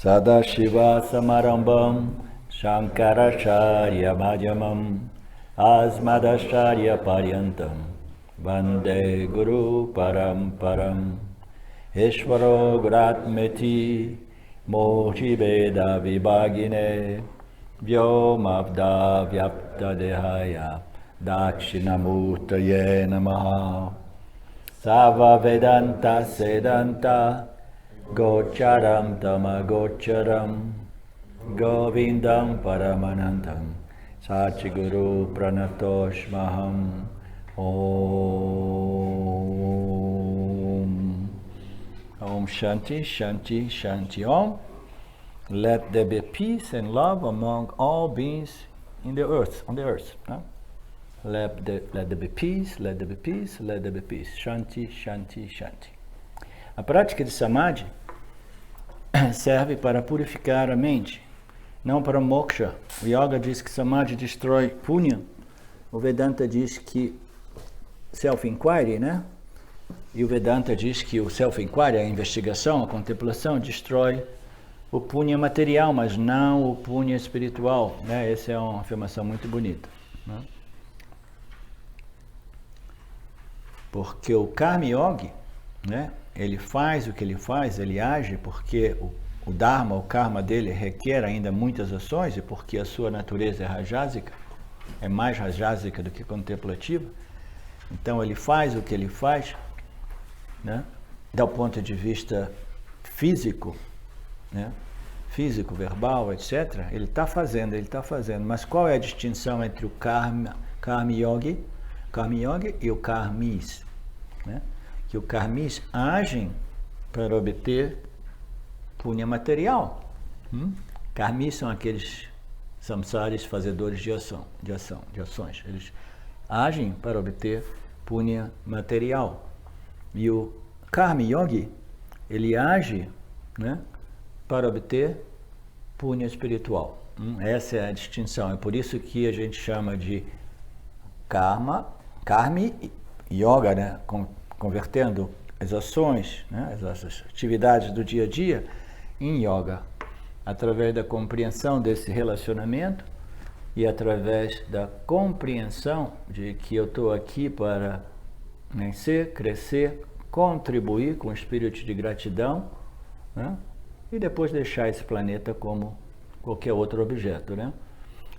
Sadashiva Samarambam Shankaracharya Madhyamam Asmadacharya Paryantam Vande Guru Paramparam Ishvaro Guratmeti Mochi Veda Vibhagine Vyomavda Vyapta Dehaya Dakshinamurtaye Namaha Sava Vedanta Sedanta Gocharam Tama Gocharam Govindam Paramanantam Sachiguru Pranatoshmaham Om Om Shanti Shanti Shanti Om. Let there be peace and love among all beings in the earth, on the earth. No? Let there be peace, let there be peace, let there be peace. Shanti, Shanti, Shanti. A prática de Samadhi serve para purificar a mente, não para moksha. O Yoga diz que Samadhi destrói Punya. O Vedanta diz que self-inquiry, né? E o Vedanta diz que o self-inquiry, a investigação, a contemplação, destrói o Punya material, mas não o Punya espiritual, né? Essa é uma afirmação muito bonita, né? Porque o Karma Yogi, né? Ele faz o que ele faz, ele age porque o Dharma, o Karma dele requer ainda muitas ações e porque a sua natureza é rajásica, é mais rajásica do que contemplativa. Então ele faz o que ele faz, né? Do ponto de vista físico, né? Físico, verbal, etc. Ele está fazendo. Mas qual é a distinção entre o Karma Yogi e o Karmis, né? Que o Karmis agem para obter Punya material. Karmis são aqueles samsaris fazedores de ações. Eles agem para obter Punya material. E o Karma Yogi, ele age, né, para obter Punya espiritual. Essa é a distinção. É por isso que a gente chama de Karma Yoga, né, convertendo as ações, né, as atividades do dia a dia em Yoga, através da compreensão desse relacionamento e através da compreensão de que eu estou aqui para nascer, crescer, contribuir com o espírito de gratidão, né, e depois deixar esse planeta como qualquer outro objeto, né?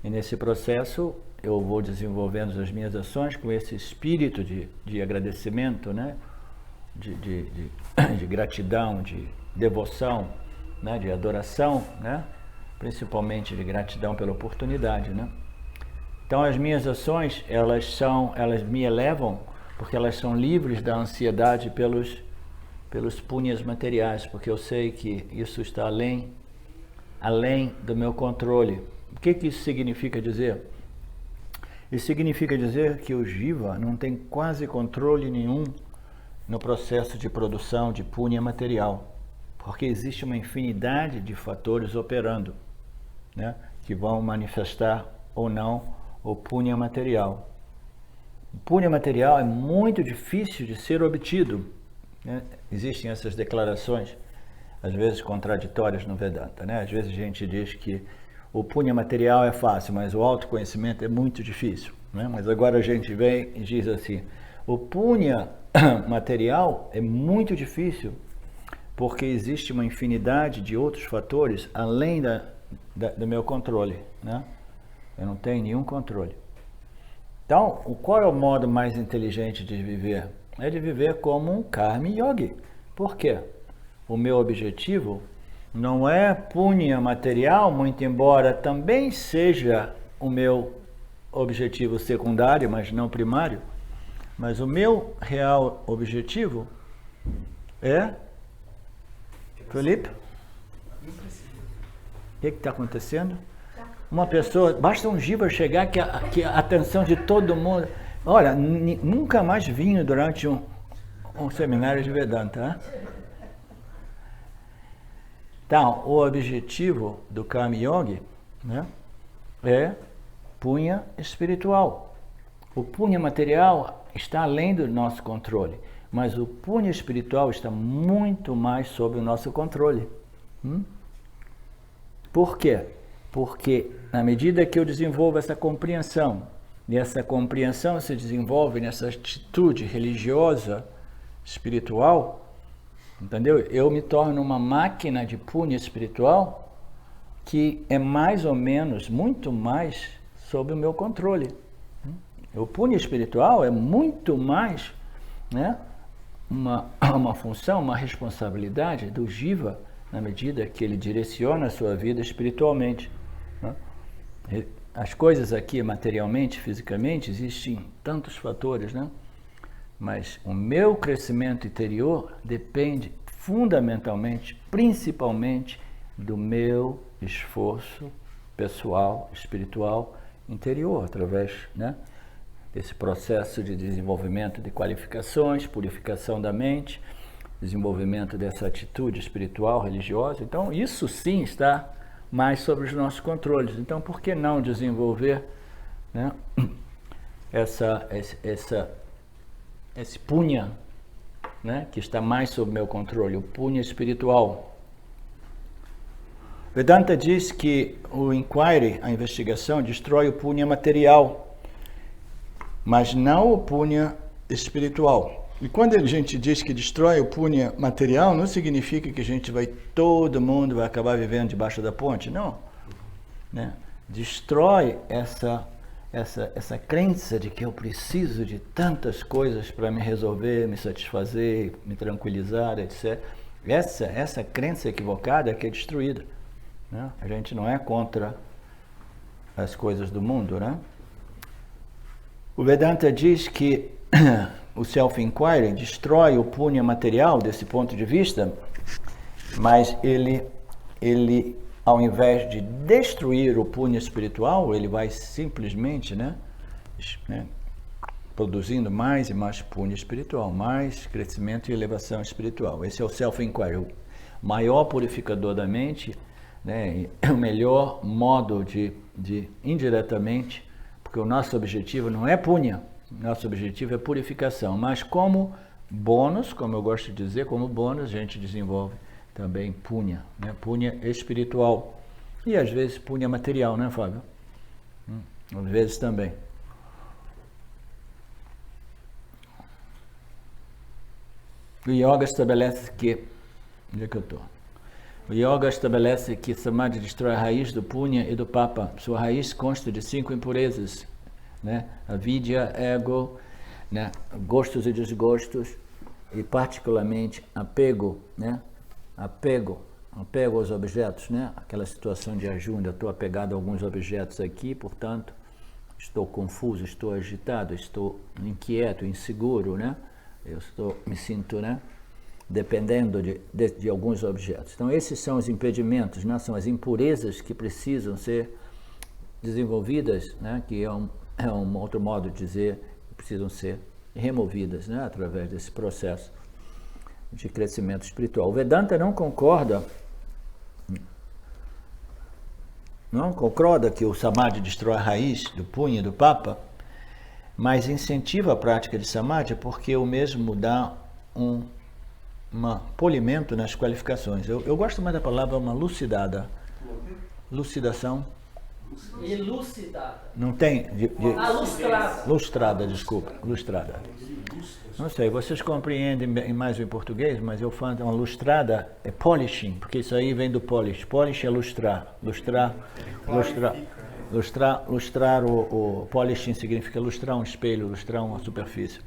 E nesse processo eu vou desenvolvendo as minhas ações com esse espírito de agradecimento, né? De gratidão, de devoção, né? De adoração, né? Principalmente de gratidão pela oportunidade, né? Então as minhas ações, elas me elevam porque elas são livres da ansiedade pelos punyas materiais, porque eu sei que isso está além do meu controle. O que isso significa dizer? Isso significa dizer que o Jiva não tem quase controle nenhum no processo de produção de punya material, porque existe uma infinidade de fatores operando, né, que vão manifestar ou não o punya material. O punya material é muito difícil de ser obtido, né? Existem essas declarações, às vezes contraditórias no Vedanta, né? Às vezes a gente diz que o punya material é fácil, mas o autoconhecimento é muito difícil, né? Mas agora a gente vem e diz assim, o punya material é muito difícil porque existe uma infinidade de outros fatores além do meu controle, né? Eu não tenho nenhum controle. Então, qual é o modo mais inteligente de viver? É de viver como um Karma Yogi. Por quê? O meu objetivo não é punya material, muito embora também seja o meu objetivo secundário, mas não primário. Mas o meu real objetivo é... Felipe? O que está acontecendo? Uma pessoa, basta um jiva chegar que a atenção de todo mundo... Olha, nunca mais vinho durante um seminário de Vedanta, né? Então, o objetivo do Karma Yogi, né, é punya espiritual. O punya material está além do nosso controle, mas o punya espiritual está muito mais sob o nosso controle. Por quê? Porque na medida que eu desenvolvo essa compreensão, e essa compreensão se desenvolve nessa atitude religiosa, espiritual, entendeu? Eu me torno uma máquina de punha espiritual que é mais ou menos, muito mais sob o meu controle. O punha espiritual é muito mais, né, uma função, uma responsabilidade do Jiva, na medida que ele direciona a sua vida espiritualmente. Né? As coisas aqui, materialmente, fisicamente, existem tantos fatores, né? Mas o meu crescimento interior depende fundamentalmente, principalmente, do meu esforço pessoal, espiritual, interior, através, né, desse processo de desenvolvimento de qualificações, purificação da mente, desenvolvimento dessa atitude espiritual, religiosa. Então, isso sim está mais sobre os nossos controles. Então, por que não desenvolver, né, esse punha, né, que está mais sob meu controle, o punha espiritual? Vedanta diz que o inquiry, a investigação, destrói o punha material, mas não o punha espiritual. E quando a gente diz que destrói o punha material, não significa que todo mundo vai acabar vivendo debaixo da ponte, não. Né? Destrói essa crença de que eu preciso de tantas coisas para me resolver, me satisfazer, me tranquilizar, etc. Essa crença equivocada que é destruída. Né? A gente não é contra as coisas do mundo, né? O Vedanta diz que o self-inquiry destrói o punha material desse ponto de vista, mas ele ao invés de destruir o punha espiritual, ele vai simplesmente, né, produzindo mais e mais punha espiritual, mais crescimento e elevação espiritual. Esse é o self-inquiry, o maior purificador da mente, né, o melhor modo de indiretamente, porque o nosso objetivo não é punha, nosso objetivo é purificação, mas como bônus, como eu gosto de dizer, como bônus a gente desenvolve também punha, né, punha espiritual e às vezes punha material, né, Fábio? Às vezes também. O yoga estabelece que, onde é que eu estou? O yoga estabelece que Samadhi destrói a raiz do punha e do papa. Sua raiz consta de 5 impurezas, né? Avidya, ego, né? Gostos e desgostos, e particularmente apego, né? Apego aos objetos, né? Aquela situação de Arjuna, eu estou apegado a alguns objetos aqui, portanto, estou confuso, estou agitado, estou inquieto, inseguro, né? Me sinto, né, dependendo de alguns objetos. Então, esses são os impedimentos, né? São as impurezas que precisam ser desenvolvidas, né? Que é um outro modo de dizer, que precisam ser removidas, né? Através desse processo de crescimento espiritual. O Vedanta não concorda que o Samadhi destrói a raiz do punha e do papa, mas incentiva a prática de Samadhi porque o mesmo dá um polimento nas qualificações. Eu gosto mais da palavra uma lucidação. Elucidada. Não tem? Lustrada. Lustrada, desculpa. Lustrada. Não sei, vocês compreendem mais o português, mas eu falo uma lustrada é polishing, porque isso aí vem do polish. Polish é lustrar. Lustrar o polishing significa lustrar um espelho, lustrar uma superfície.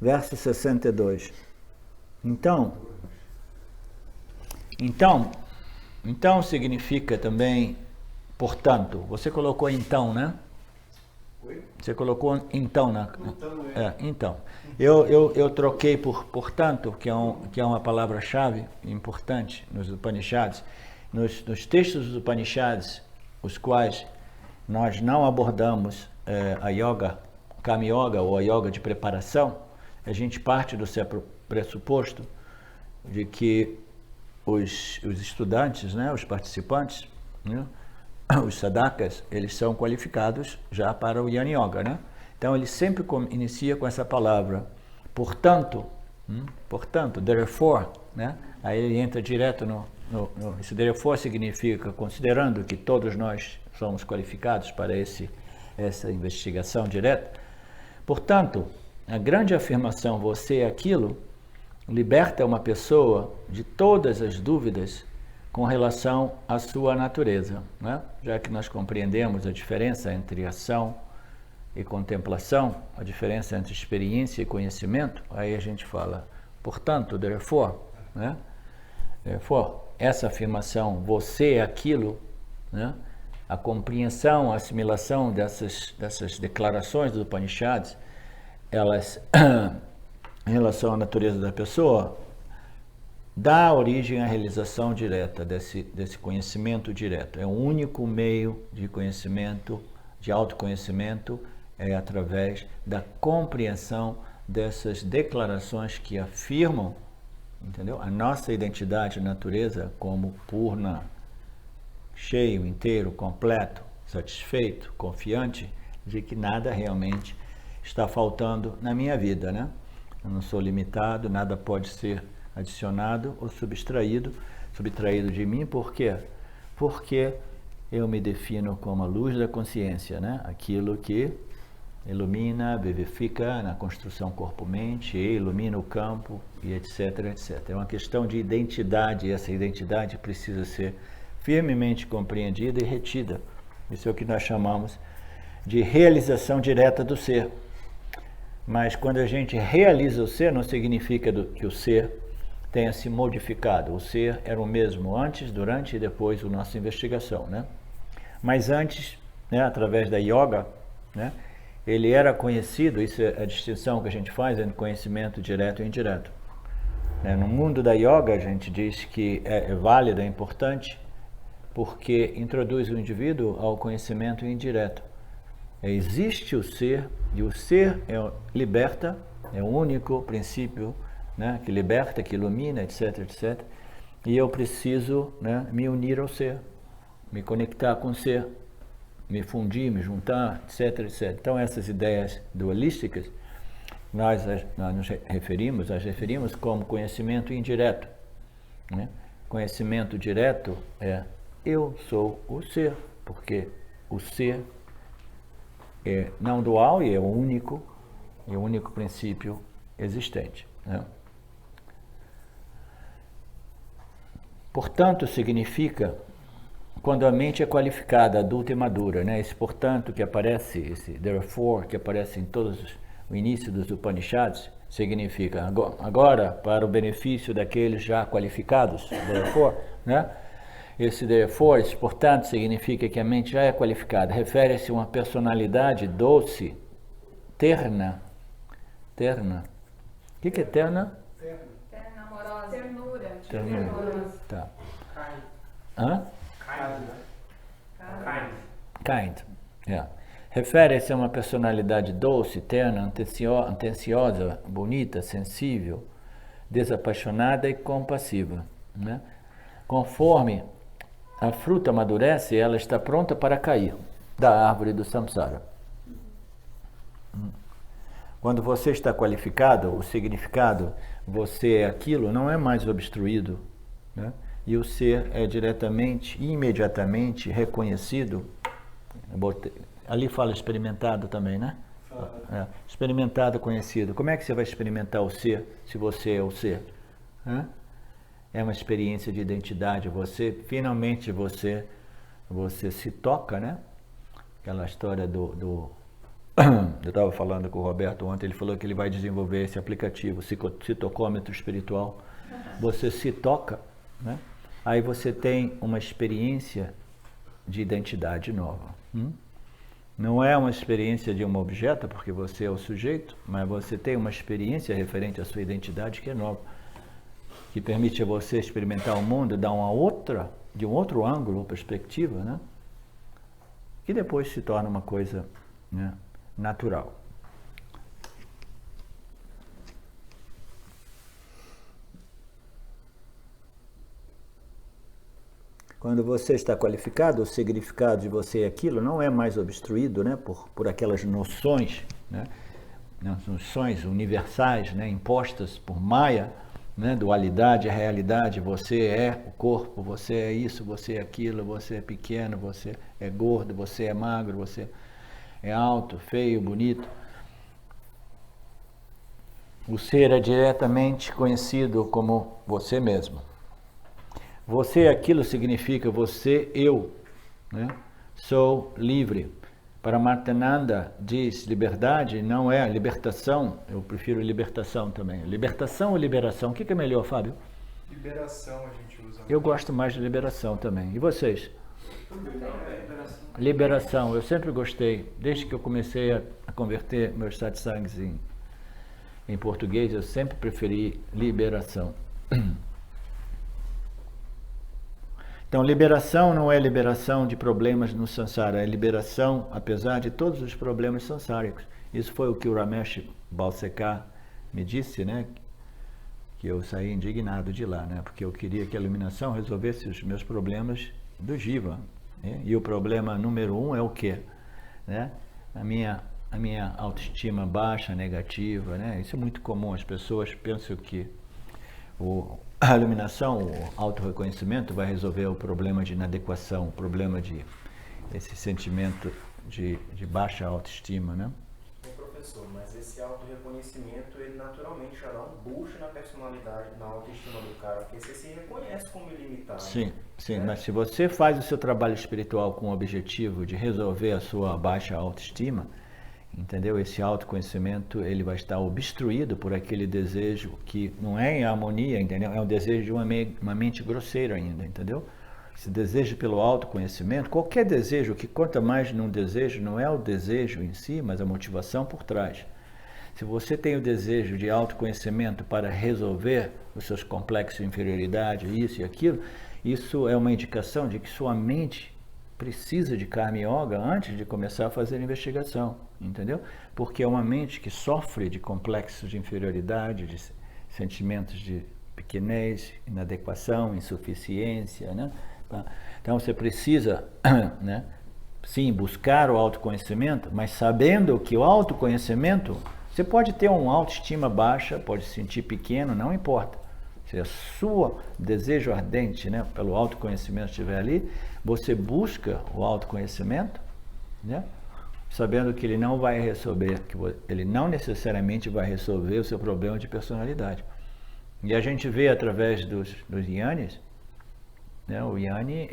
Verso 62. Então significa também, portanto. Você colocou então, né? Você colocou então então. Eu troquei por portanto, que é uma palavra-chave importante nos Upanishads. Nos textos dos Upanishads, os quais nós não abordamos a yoga, Kama Yoga ou a yoga de preparação, a gente parte do pressuposto de que os estudantes, né, os participantes, né, os sadhakas, eles são qualificados já para o Jnana Yoga, né? Então ele sempre inicia com essa palavra, portanto, therefore, né? Aí ele entra direto esse therefore significa, considerando que todos nós somos qualificados para essa investigação direta. Portanto, a grande afirmação, você é aquilo, liberta uma pessoa de todas as dúvidas com relação à sua natureza, né? Já que nós compreendemos a diferença entre ação e contemplação, a diferença entre experiência e conhecimento, aí a gente fala, portanto, therefore, né? Therefore, essa afirmação, você é aquilo, né? A compreensão, a assimilação dessas declarações dos Upanishads, elas, em relação à natureza da pessoa, dá origem à realização direta desse conhecimento direto. É o único meio de conhecimento, de autoconhecimento, é através da compreensão dessas declarações que afirmam, entendeu? A nossa identidade, natureza como purna, cheio, inteiro, completo, satisfeito, confiante de que nada realmente está faltando na minha vida, né? Eu não sou limitado, nada pode ser adicionado ou subtraído de mim. Por quê? Porque eu me defino como a luz da consciência, né? Aquilo que ilumina, vivifica na construção corpo-mente, ilumina o campo e etc, etc. É uma questão de identidade, e essa identidade precisa ser firmemente compreendida e retida. Isso é o que nós chamamos de realização direta do ser. Mas quando a gente realiza o ser, não significa que o ser tenha se modificado. O ser era o mesmo antes, durante e depois da nossa investigação, né? Mas antes, né, através da yoga, né, ele era conhecido, isso é a distinção que a gente faz entre conhecimento direto e indireto. No mundo da yoga, a gente diz que é válido, é importante, porque introduz o indivíduo ao conhecimento indireto. Existe o ser, e o ser liberta, é o único princípio, né, que liberta, que ilumina, etc, etc. E eu preciso, né, me unir ao ser, me conectar com o ser, me fundir, me juntar, etc, etc. Então essas ideias dualísticas, nós nos referimos como conhecimento indireto, né? Conhecimento direto é eu sou o ser, porque o ser é não dual e é o único princípio existente, né? Portanto, significa quando a mente é qualificada, adulta e madura, né? Esse portanto que aparece, esse therefore que aparece em o início dos Upanishads, significa agora para o benefício daqueles já qualificados, therefore, né? Esse therefore, esse portanto, significa que a mente já é qualificada, refere-se a uma personalidade doce, terna. O que é terna? Terna, amorosa. Ternura. Ternura. Tá. Hã? Kind. Yeah. Refere-se a uma personalidade doce, terna, atenciosa, bonita, sensível, desapaixonada e compassiva, né? Conforme a fruta amadurece, ela está pronta para cair da árvore do samsara. Quando você está qualificado, o significado, você é aquilo, não é mais obstruído, né? E o ser é diretamente, imediatamente reconhecido. Ali fala experimentado também, né? Experimentado, conhecido. Como é que você vai experimentar o ser se você é o ser? É uma experiência de identidade. Finalmente você se toca, né? Aquela história eu estava falando com o Roberto ontem, ele falou que ele vai desenvolver esse aplicativo, citocômetro espiritual. Você se toca, né? Aí você tem uma experiência de identidade nova. Não é uma experiência de um objeto, porque você é o sujeito, mas você tem uma experiência referente à sua identidade que é nova, que permite a você experimentar o mundo de um outro ângulo ou perspectiva, né? Que depois se torna uma coisa, né, natural. Quando você está qualificado, o significado de você e aquilo não é mais obstruído, né, por aquelas noções, né, noções universais, né, impostas por Maya, né, dualidade, realidade, você é o corpo, você é isso, você é aquilo, você é pequeno, você é gordo, você é magro, você é alto, feio, bonito. O ser é diretamente conhecido como você mesmo. Você, aquilo significa você, eu, né? Sou livre. Paramarthananda diz liberdade não é libertação, eu prefiro libertação também. Libertação ou liberação? O que é melhor, Fábio? Liberação a gente usa. Eu gosto mais de liberação também. E vocês? Liberação, eu sempre gostei. Desde que eu comecei a converter meus satsangs em português, eu sempre preferi liberação. Então, liberação não é liberação de problemas no samsara, é liberação, apesar de todos os problemas sansáricos. Isso foi o que o Ramesh Balsekar me disse, né? Que eu saí indignado de lá, né? Porque eu queria que a iluminação resolvesse os meus problemas do Jiva. Né? E o problema número 1 é o quê? Né? A minha autoestima baixa, negativa, né? Isso é muito comum, as pessoas pensam que a iluminação, o autorreconhecimento vai resolver o problema de inadequação, o problema de esse sentimento de baixa autoestima, né? Professor, mas esse autorreconhecimento, ele naturalmente já dá um boost na personalidade, na autoestima do cara, porque você se reconhece como ilimitado. Sim, sim, né? Mas se você faz o seu trabalho espiritual com o objetivo de resolver a sua baixa autoestima, entendeu? Esse autoconhecimento, ele vai estar obstruído por aquele desejo que não é em harmonia, entendeu? É um desejo de uma mente grosseira ainda, entendeu? Esse desejo pelo autoconhecimento, qualquer desejo que conta mais num desejo, não é o desejo em si, mas a motivação por trás. Se você tem o desejo de autoconhecimento para resolver os seus complexos de inferioridade, isso e aquilo, isso é uma indicação de que sua mente precisa de Karma Yoga antes de começar a fazer a investigação, entendeu? Porque é uma mente que sofre de complexos de inferioridade, de sentimentos de pequenez, inadequação, insuficiência, né? Então você precisa, né, sim, buscar o autoconhecimento, mas sabendo que o autoconhecimento, você pode ter uma autoestima baixa, pode se sentir pequeno, não importa. Se a sua desejo ardente, né, pelo autoconhecimento estiver ali, você busca o autoconhecimento, né, sabendo que ele não vai resolver, que ele não necessariamente vai resolver o seu problema de personalidade. E a gente vê através dos yanis, né, o yani,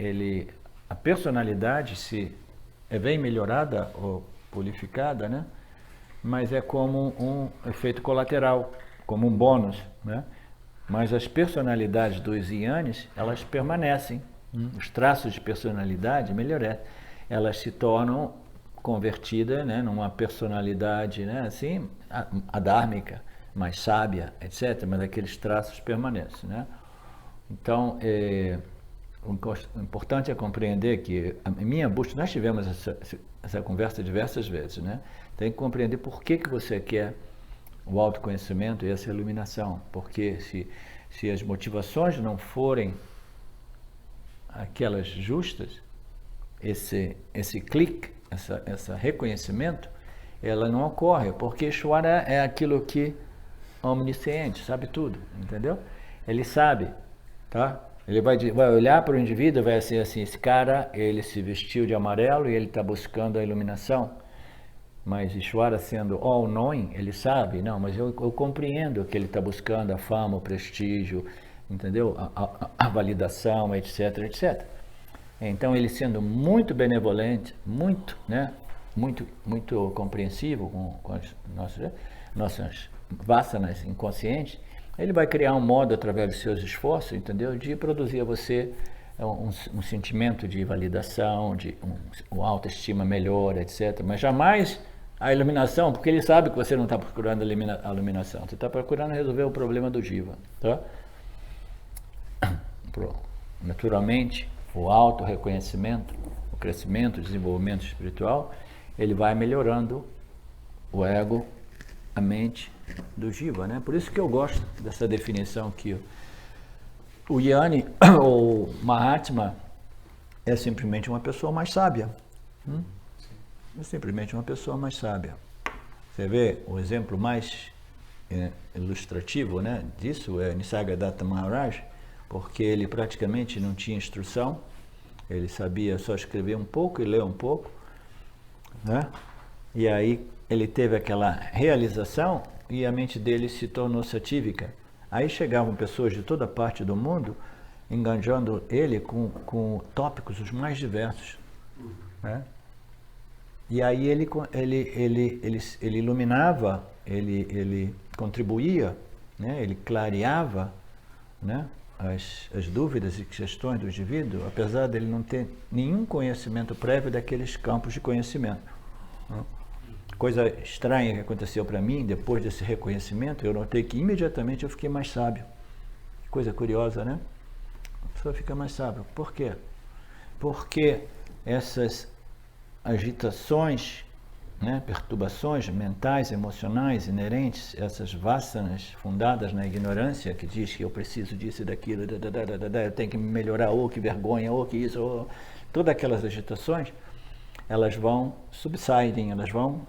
a personalidade é bem melhorada ou purificada, né, mas é como um efeito colateral, como um bônus, né? Mas as personalidades dos yanis, elas permanecem. Os traços de personalidade melhoram. Elas se tornam convertidas, né, numa personalidade, né, assim, adármica, mais sábia, etc. Mas aqueles traços permanecem, né? Então, o importante é compreender que a minha busca, nós tivemos essa conversa diversas vezes, né? Tem que compreender por que você quer o autoconhecimento e essa iluminação, porque se as motivações não forem aquelas justas, esse clique, esse reconhecimento, ela não ocorre, porque Ishvara é aquilo que é omnisciente, sabe tudo, entendeu? Ele sabe, tá? Ele vai olhar para o indivíduo e vai ser assim, esse cara, ele se vestiu de amarelo e ele está buscando a iluminação. Mas Ishvara, sendo all-knowing, ele sabe, não, mas eu compreendo que ele está buscando a fama, o prestígio, entendeu? A validação, etc, etc. Então, ele sendo muito benevolente, muito, né? Muito compreensivo com as nossas vasanas inconscientes, ele vai criar um modo, através dos seus esforços, entendeu? De produzir a você um sentimento de validação, de uma autoestima melhor, etc. Mas jamais a iluminação, porque ele sabe que você não está procurando a iluminação, você está procurando resolver o problema do Jiva, tá? Naturalmente, o auto-reconhecimento, o crescimento, o desenvolvimento espiritual, ele vai melhorando o ego, a mente do Jiva, né? Por isso que eu gosto dessa definição que o Yani, ou Mahatma, é simplesmente uma pessoa mais sábia. É simplesmente uma pessoa mais sábia. Você vê o exemplo mais ilustrativo, né, disso é Nisargadatta Maharaj, porque ele praticamente não tinha instrução, ele sabia só escrever um pouco e ler um pouco, né? E aí ele teve aquela realização e a mente dele se tornou satívica. Aí chegavam pessoas de toda parte do mundo enganjando ele com tópicos os mais diversos, né? E aí ele iluminava, ele contribuía, né? Ele clareava, né? As dúvidas e questões do indivíduo, apesar dele não ter nenhum conhecimento prévio daqueles campos de conhecimento, né? Coisa estranha que aconteceu para mim, depois desse reconhecimento, eu notei que imediatamente eu fiquei mais sábio. Coisa curiosa, né? A pessoa fica mais sábia. Por quê? Porque essas agitações, né, perturbações mentais, emocionais, inerentes, essas vasanas fundadas na ignorância, que diz que eu preciso disso e daquilo, eu tenho que me melhorar, ou que vergonha, ou que isso, ou... todas aquelas agitações, elas vão subsiding, elas vão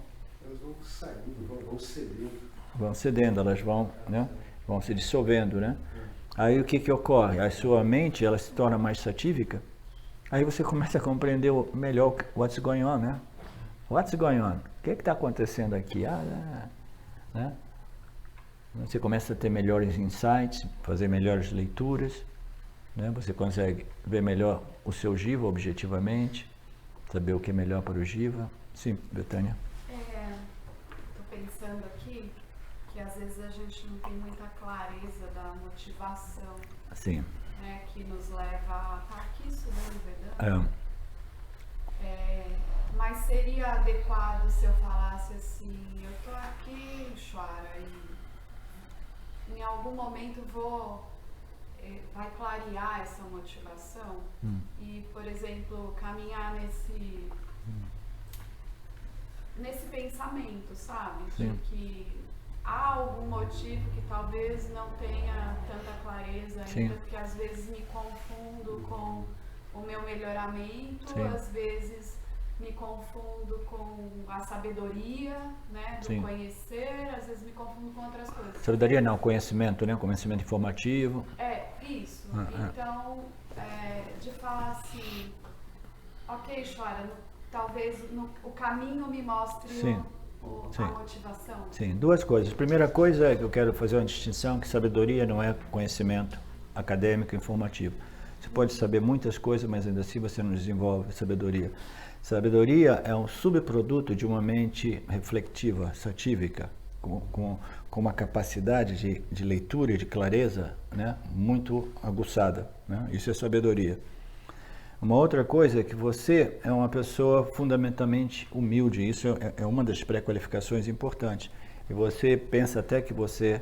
saindo, vão cedendo. Vão cedendo, elas vão, né, vão se dissolvendo, né? Aí o que ocorre? A sua mente, ela se torna mais satívica, aí você começa a compreender melhor what's going on, né? What's going on? O que está acontecendo aqui? Né? Você começa a ter melhores insights, fazer melhores leituras, né? Você consegue ver melhor o seu jiva objetivamente, saber o que é melhor para o jiva. Sim, Betânia. Estou pensando aqui que às vezes a gente não tem muita clareza da motivação, Sim. né, que nos leva a estar aqui estudando Vedanta. Mas seria adequado se eu falasse assim, eu estou aqui, Ishvara, e em algum momento vai clarear essa motivação e, por exemplo, caminhar nesse pensamento, sabe? Sim. De que há algum motivo que talvez não tenha tanta clareza ainda, Sim. porque às vezes me confundo com o meu melhoramento, Sim. às vezes me confundo com a sabedoria, né, do Sim. conhecer, às vezes me confundo com outras coisas. Sabedoria não, conhecimento, né? Conhecimento informativo. Isso. Então, de falar assim, ok, Ishvara, talvez o caminho me mostre Sim. a motivação. Sim, duas coisas. Primeira coisa é que eu quero fazer uma distinção, que sabedoria não é conhecimento acadêmico informativo. Você pode saber muitas coisas, mas ainda assim você não desenvolve sabedoria. Sabedoria é um subproduto de uma mente reflexiva, satívica, com uma capacidade de leitura e de clareza, né, muito aguçada, né? Isso é sabedoria. Uma outra coisa é que você é uma pessoa fundamentalmente humilde, isso é uma das pré-qualificações importantes. E você pensa até que você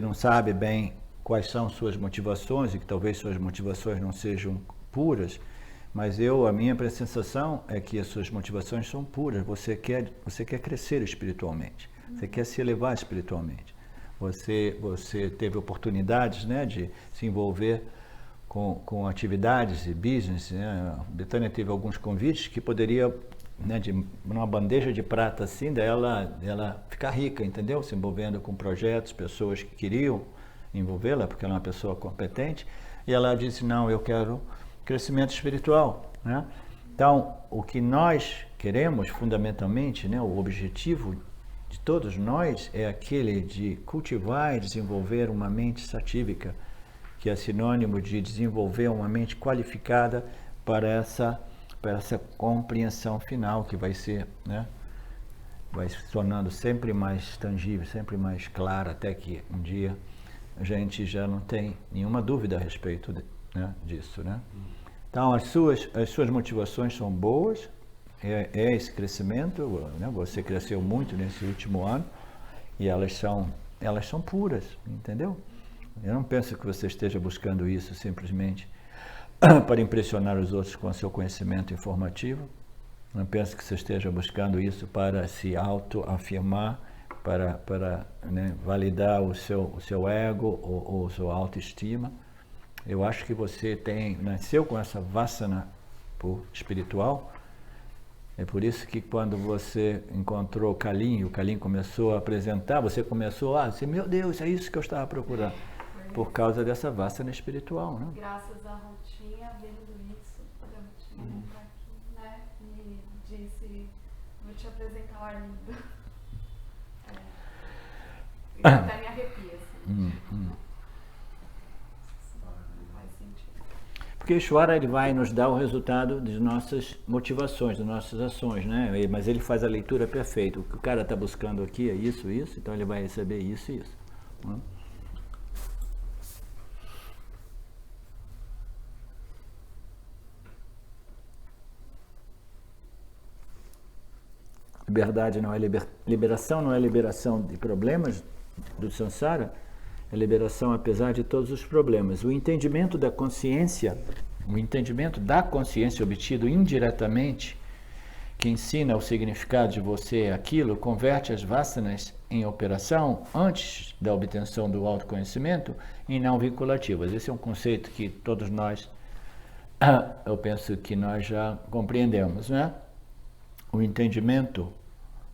não sabe bem quais são suas motivações e que talvez suas motivações não sejam puras, mas a minha sensação é que as suas motivações são puras. Você quer crescer espiritualmente, você quer se elevar espiritualmente. Você teve oportunidades, né, de se envolver com atividades e business, né? A Betânia teve alguns convites que poderia, né, numa bandeja de prata assim, dela ficar rica, entendeu? Se envolvendo com projetos, pessoas que queriam envolvê-la, porque ela é uma pessoa competente, e ela disse, não, eu quero crescimento espiritual, né? Então, o que nós queremos fundamentalmente, né, o objetivo de todos nós é aquele de cultivar e desenvolver uma mente satívica, que é sinônimo de desenvolver uma mente qualificada para essa compreensão final, que vai ser, né, vai se tornando sempre mais tangível, sempre mais clara, até que um dia a gente já não tem nenhuma dúvida a respeito disso, né? Então, as suas motivações são boas, é esse crescimento, né? Você cresceu muito nesse último ano e elas são puras, entendeu? Eu não penso que você esteja buscando isso simplesmente para impressionar os outros com o seu conhecimento informativo. Não penso que você esteja buscando isso para se autoafirmar, para né, validar o seu ego ou sua autoestima. Eu acho que você nasceu com essa vasana corpo espiritual. É por isso que quando você encontrou o Kalim, o Kalim começou a apresentar, você começou a dizer, meu Deus, é isso que eu estava procurando. Por causa dessa Vassana espiritual, né? Graças à Rotinha, vendo isso, quando a Rotinha entrou aqui, né, me disse, vou te apresentar o Arlindo. Eu até me arrepio, assim. Faz sentido. Porque o Ishvara, ele vai nos dar o resultado das nossas motivações, das nossas ações, né? Mas ele faz a leitura perfeita. O que o cara está buscando aqui é isso, então ele vai receber isso e isso. Né? Liberdade não é liberação, não é liberação de problemas do samsara, é liberação apesar de todos os problemas. O entendimento da consciência obtido indiretamente, que ensina o significado de você aquilo, converte as vasanas em operação antes da obtenção do autoconhecimento em não vinculativas. Esse é um conceito que todos nós, eu penso que nós já compreendemos, né? O entendimento,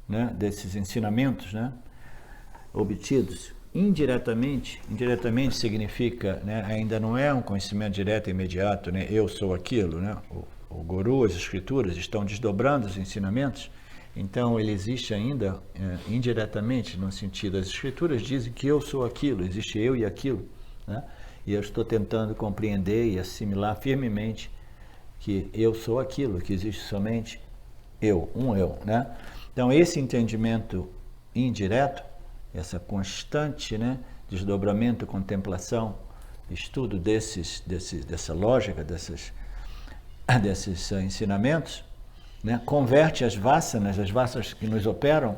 né, desses ensinamentos, né, obtidos indiretamente significa, né, ainda não é um conhecimento direto e imediato, né, eu sou aquilo, né, o guru, as escrituras estão desdobrando os ensinamentos, então ele existe ainda indiretamente, no sentido, as escrituras dizem que eu sou aquilo, existe eu e aquilo, né, e eu estou tentando compreender e assimilar firmemente que eu sou aquilo, que existe somente eu, né? Então esse entendimento indireto, essa constante, né, desdobramento, contemplação, estudo dessa lógica, desses ensinamentos, né, converte as vasanas que nos operam,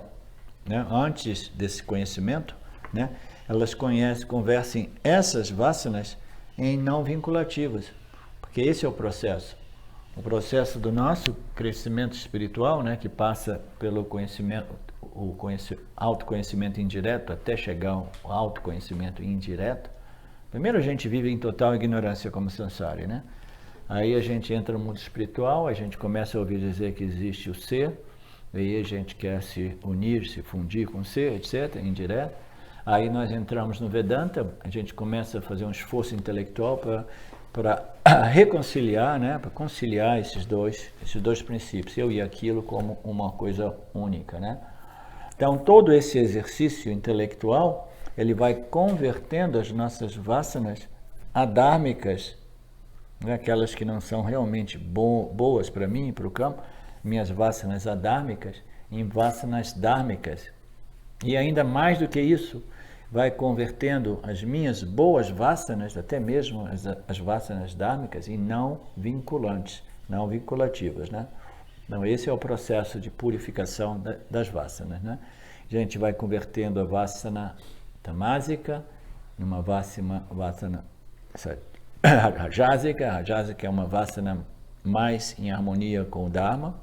né, antes desse conhecimento, né, elas convertem essas vasanas em não vinculativas, porque esse é o processo. O processo do nosso crescimento espiritual, né, que passa pelo conhecimento, autoconhecimento indireto, até chegar ao autoconhecimento indireto. Primeiro a gente vive em total ignorância como samsari, né? Aí a gente entra no mundo espiritual, a gente começa a ouvir dizer que existe o ser, aí a gente quer se unir, se fundir com o ser, etc., indireto. Aí nós entramos no Vedanta, a gente começa a fazer um esforço intelectual para reconciliar, né, para conciliar esses dois princípios, eu e aquilo, como uma coisa única, né? Então, todo esse exercício intelectual, ele vai convertendo as nossas vasanas adármicas, né, aquelas que não são realmente boas para mim, para o campo, minhas vasanas adármicas, em vasanas dármicas. E ainda mais do que isso, vai convertendo as minhas boas vasanas, até mesmo as vasanas dármicas, em não vinculantes, não vinculativas, né? Então, esse é o processo de purificação das vasanas, né? A gente vai convertendo a vasana tamásica numa vasana rajasica. A rajasica é uma vasana mais em harmonia com o Dharma,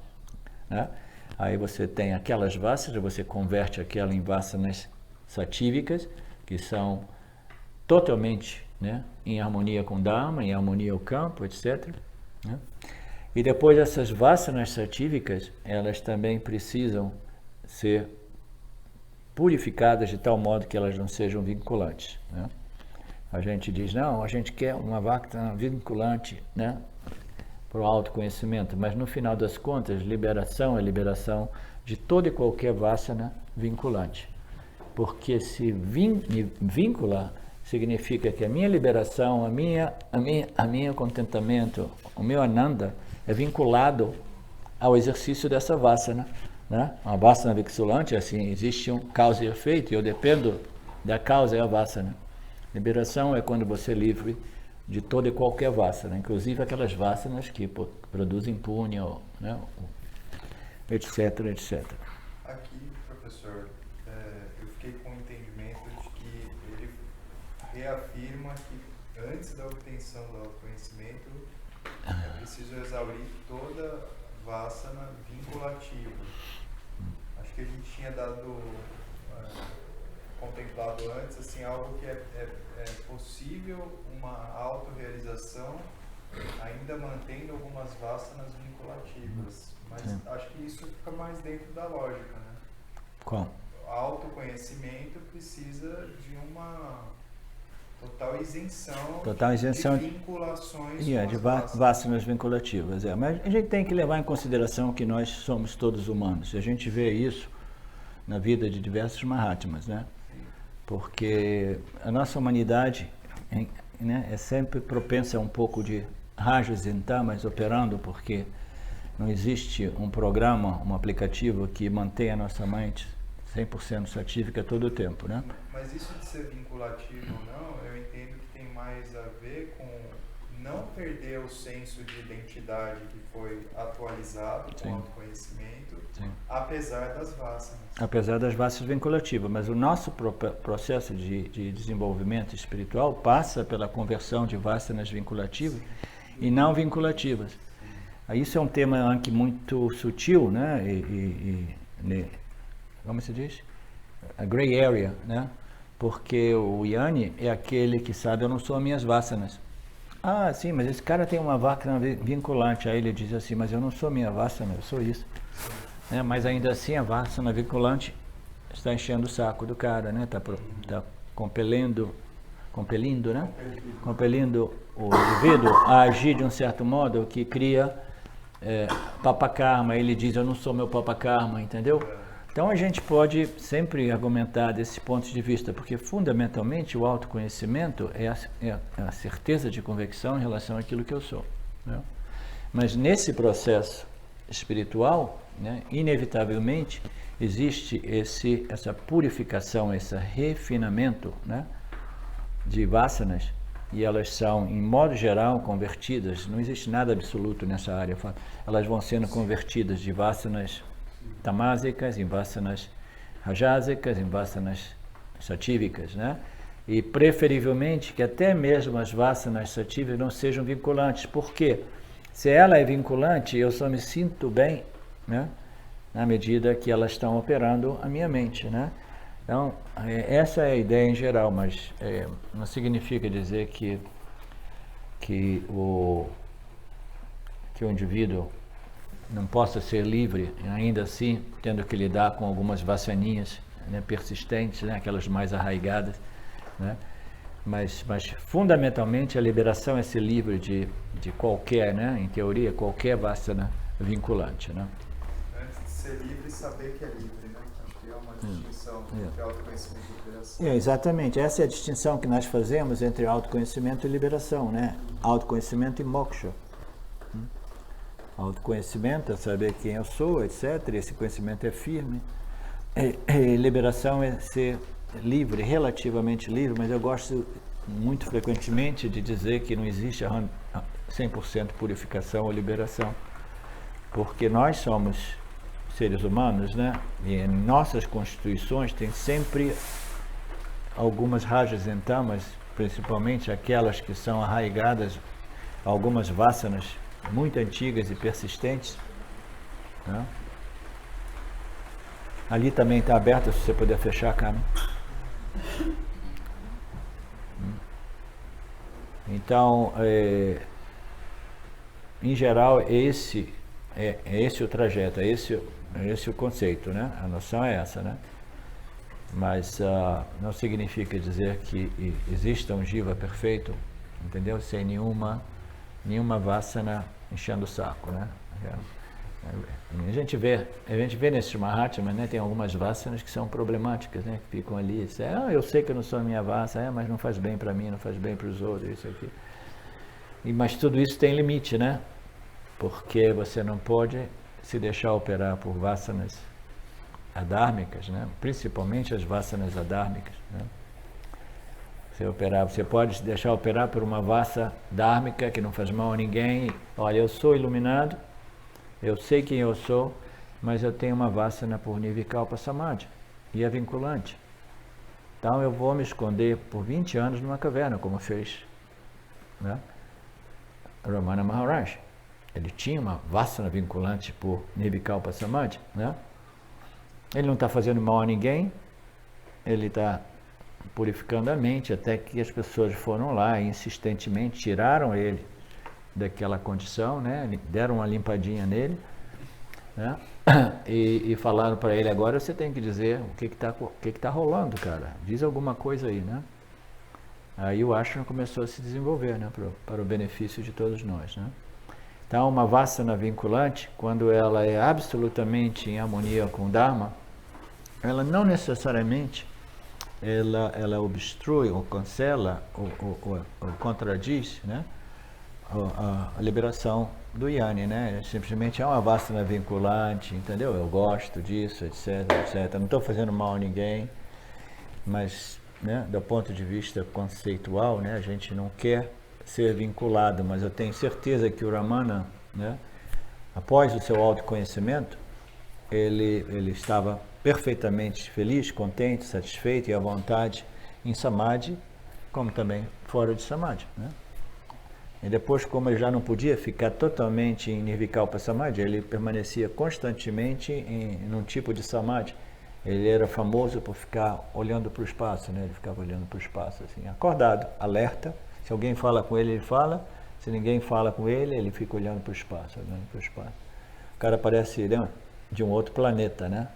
né? Aí você tem aquelas vasanas, você converte aquela em vasanas satívicas, que são totalmente, né, em harmonia com o Dharma, em harmonia ao campo, etc., né? E depois essas vasanas satívicas, elas também precisam ser purificadas de tal modo que elas não sejam vinculantes, né? A gente diz, não, a gente quer uma vasana vinculante, né, para o autoconhecimento, mas no final das contas, liberação é liberação de toda e qualquer vasana vinculante. Porque se vincular significa que a minha liberação, a minha contentamento, o meu ananda é vinculado ao exercício dessa vasana, né? Uma vasana vinculante, assim, existe um causa e efeito, e eu dependo da causa e a vasana. Liberação é quando você é livre de toda e qualquer vasana, inclusive aquelas vasanas que produzem punha, né? Etc, etc. Aqui, professor, eu fiquei com o entendimento de que ele reafirma que antes da obtenção do autoconhecimento é preciso exaurir toda vasana vinculativa. Acho que a gente tinha contemplado antes assim, algo que é possível uma autorrealização ainda mantendo algumas vasanas vinculativas. Mas Sim. acho que isso fica mais dentro da lógica, né? Qual? O autoconhecimento precisa de uma total isenção, de vinculações com De as vasanas. vasanas vinculativas. Mas a gente tem que levar em consideração que nós somos todos humanos. A gente vê isso na vida de diversos Mahatmas, né? Porque a nossa humanidade, né, é sempre propensa a um pouco de rajas e tamas operando, porque não existe um programa, um aplicativo que mantenha a nossa mente 100% satífica todo o tempo, né? Mas isso de ser vinculativo ou não, eu entendo que tem mais a ver com não perder o senso de identidade que foi atualizado com o autoconhecimento, apesar das vasanas. Apesar das vasanas vinculativas, mas o nosso processo de desenvolvimento espiritual passa pela conversão de vasanas vinculativas e não vinculativas. Isso é um tema aqui muito sutil, né? Como se diz? A gray area, né? Porque o Jnani é aquele que sabe, eu não sou as minhas vasanas. Ah, sim, mas esse cara tem uma vasana vinculante. Aí ele diz assim, mas eu não sou minha vasana, eu sou isso. Né? Mas ainda assim a vasana vinculante está enchendo o saco do cara, né? Tá compelindo, né? Compelindo o indivíduo a agir de um certo modo que cria papakarma. Ele diz, eu não sou meu papakarma, entendeu? Então a gente pode sempre argumentar desses pontos de vista, porque fundamentalmente o autoconhecimento é a certeza de convicção em relação àquilo que eu sou, né? Mas nesse processo espiritual, né, inevitavelmente existe essa purificação, esse refinamento, né, de vasanas, e elas são, em modo geral, convertidas. Não existe nada absoluto nessa área. Elas vão sendo convertidas de vasanas tamásicas, em vasanas rajásicas, em vasanas satívicas, né? E preferivelmente que até mesmo as vasanas satívicas não sejam vinculantes. Por quê? Se ela é vinculante, eu só me sinto bem, né, na medida que elas estão operando a minha mente, né? Então, essa é a ideia em geral, mas não significa dizer que o indivíduo não possa ser livre, ainda assim, tendo que lidar com algumas vasaninhas, né, persistentes, né, aquelas mais arraigadas, né? Mas fundamentalmente a liberação é ser livre de qualquer, né, em teoria, qualquer vasana vinculante, né? Antes de ser livre, saber que é livre, né? Acho que é uma distinção entre autoconhecimento e liberação. Exatamente, essa é a distinção que nós fazemos entre autoconhecimento e liberação, né? Autoconhecimento e moksha. Autoconhecimento é saber quem eu sou, etc. Esse conhecimento é firme. Liberação é ser livre, relativamente livre, mas eu gosto muito frequentemente de dizer que não existe 100% purificação ou liberação, porque nós somos seres humanos, né? E em nossas constituições tem sempre algumas rajas e tamas, principalmente aquelas que são arraigadas, algumas vasanas muito antigas e persistentes, né? Ali também está aberto, se você puder fechar, Carmen. Então, em geral, esse o trajeto, é esse o conceito, né? A noção é essa, né? Mas não significa dizer que exista um jiva perfeito, entendeu? Sem nenhuma vasana enchendo o saco, né? A gente vê nesses Mahatmas, né, tem algumas vasanas que são problemáticas, né, que ficam ali, eu sei que eu não sou a minha vasana, mas não faz bem para mim, não faz bem para os outros, isso aqui. Mas tudo isso tem limite, né? Porque você não pode se deixar operar por vasanas adármicas, né? Principalmente as vasanas adármicas, né? Você pode se deixar operar por uma vasa dármica que não faz mal a ninguém. Olha, eu sou iluminado, eu sei quem eu sou, mas eu tenho uma vasana por Nirvikalpa Samadhi e é vinculante. Então eu vou me esconder por 20 anos numa caverna, como fez, né, Ramana Maharaj. Ele tinha uma vasana vinculante por Nirvikalpa Samadhi, né? Ele não está fazendo mal a ninguém, ele está purificando a mente, até que as pessoas foram lá e insistentemente tiraram ele daquela condição, né? Deram uma limpadinha nele, né? E falaram para ele: agora você tem que dizer o que está rolando, cara. Diz alguma coisa aí, né? Aí o ashram começou a se desenvolver, né? Para o benefício de todos nós, né? Então, uma vassana vinculante, quando ela é absolutamente em harmonia com o Dharma, ela não necessariamente ela obstrui ou cancela ou contradiz, né, a liberação do Yoni, né? Simplesmente é uma vassana vinculante, entendeu? Eu gosto disso, etc, etc. Não estou fazendo mal a ninguém, mas, né, do ponto de vista conceitual, né, a gente não quer ser vinculado, mas eu tenho certeza que o Ramana, né, após o seu autoconhecimento, ele estava perfeitamente feliz, contente, satisfeito e à vontade em Samadhi, como também fora de Samadhi, né? E depois, como ele já não podia ficar totalmente em Nirvikalpa Samadhi, ele permanecia constantemente num tipo de Samadhi. Ele era famoso por ficar olhando para o espaço, né? Ele ficava olhando para o espaço, assim, acordado, alerta. Se alguém fala com ele, ele fala. Se ninguém fala com ele, ele fica olhando para o espaço, olhando para o espaço. O cara parece, né, de um outro planeta, né?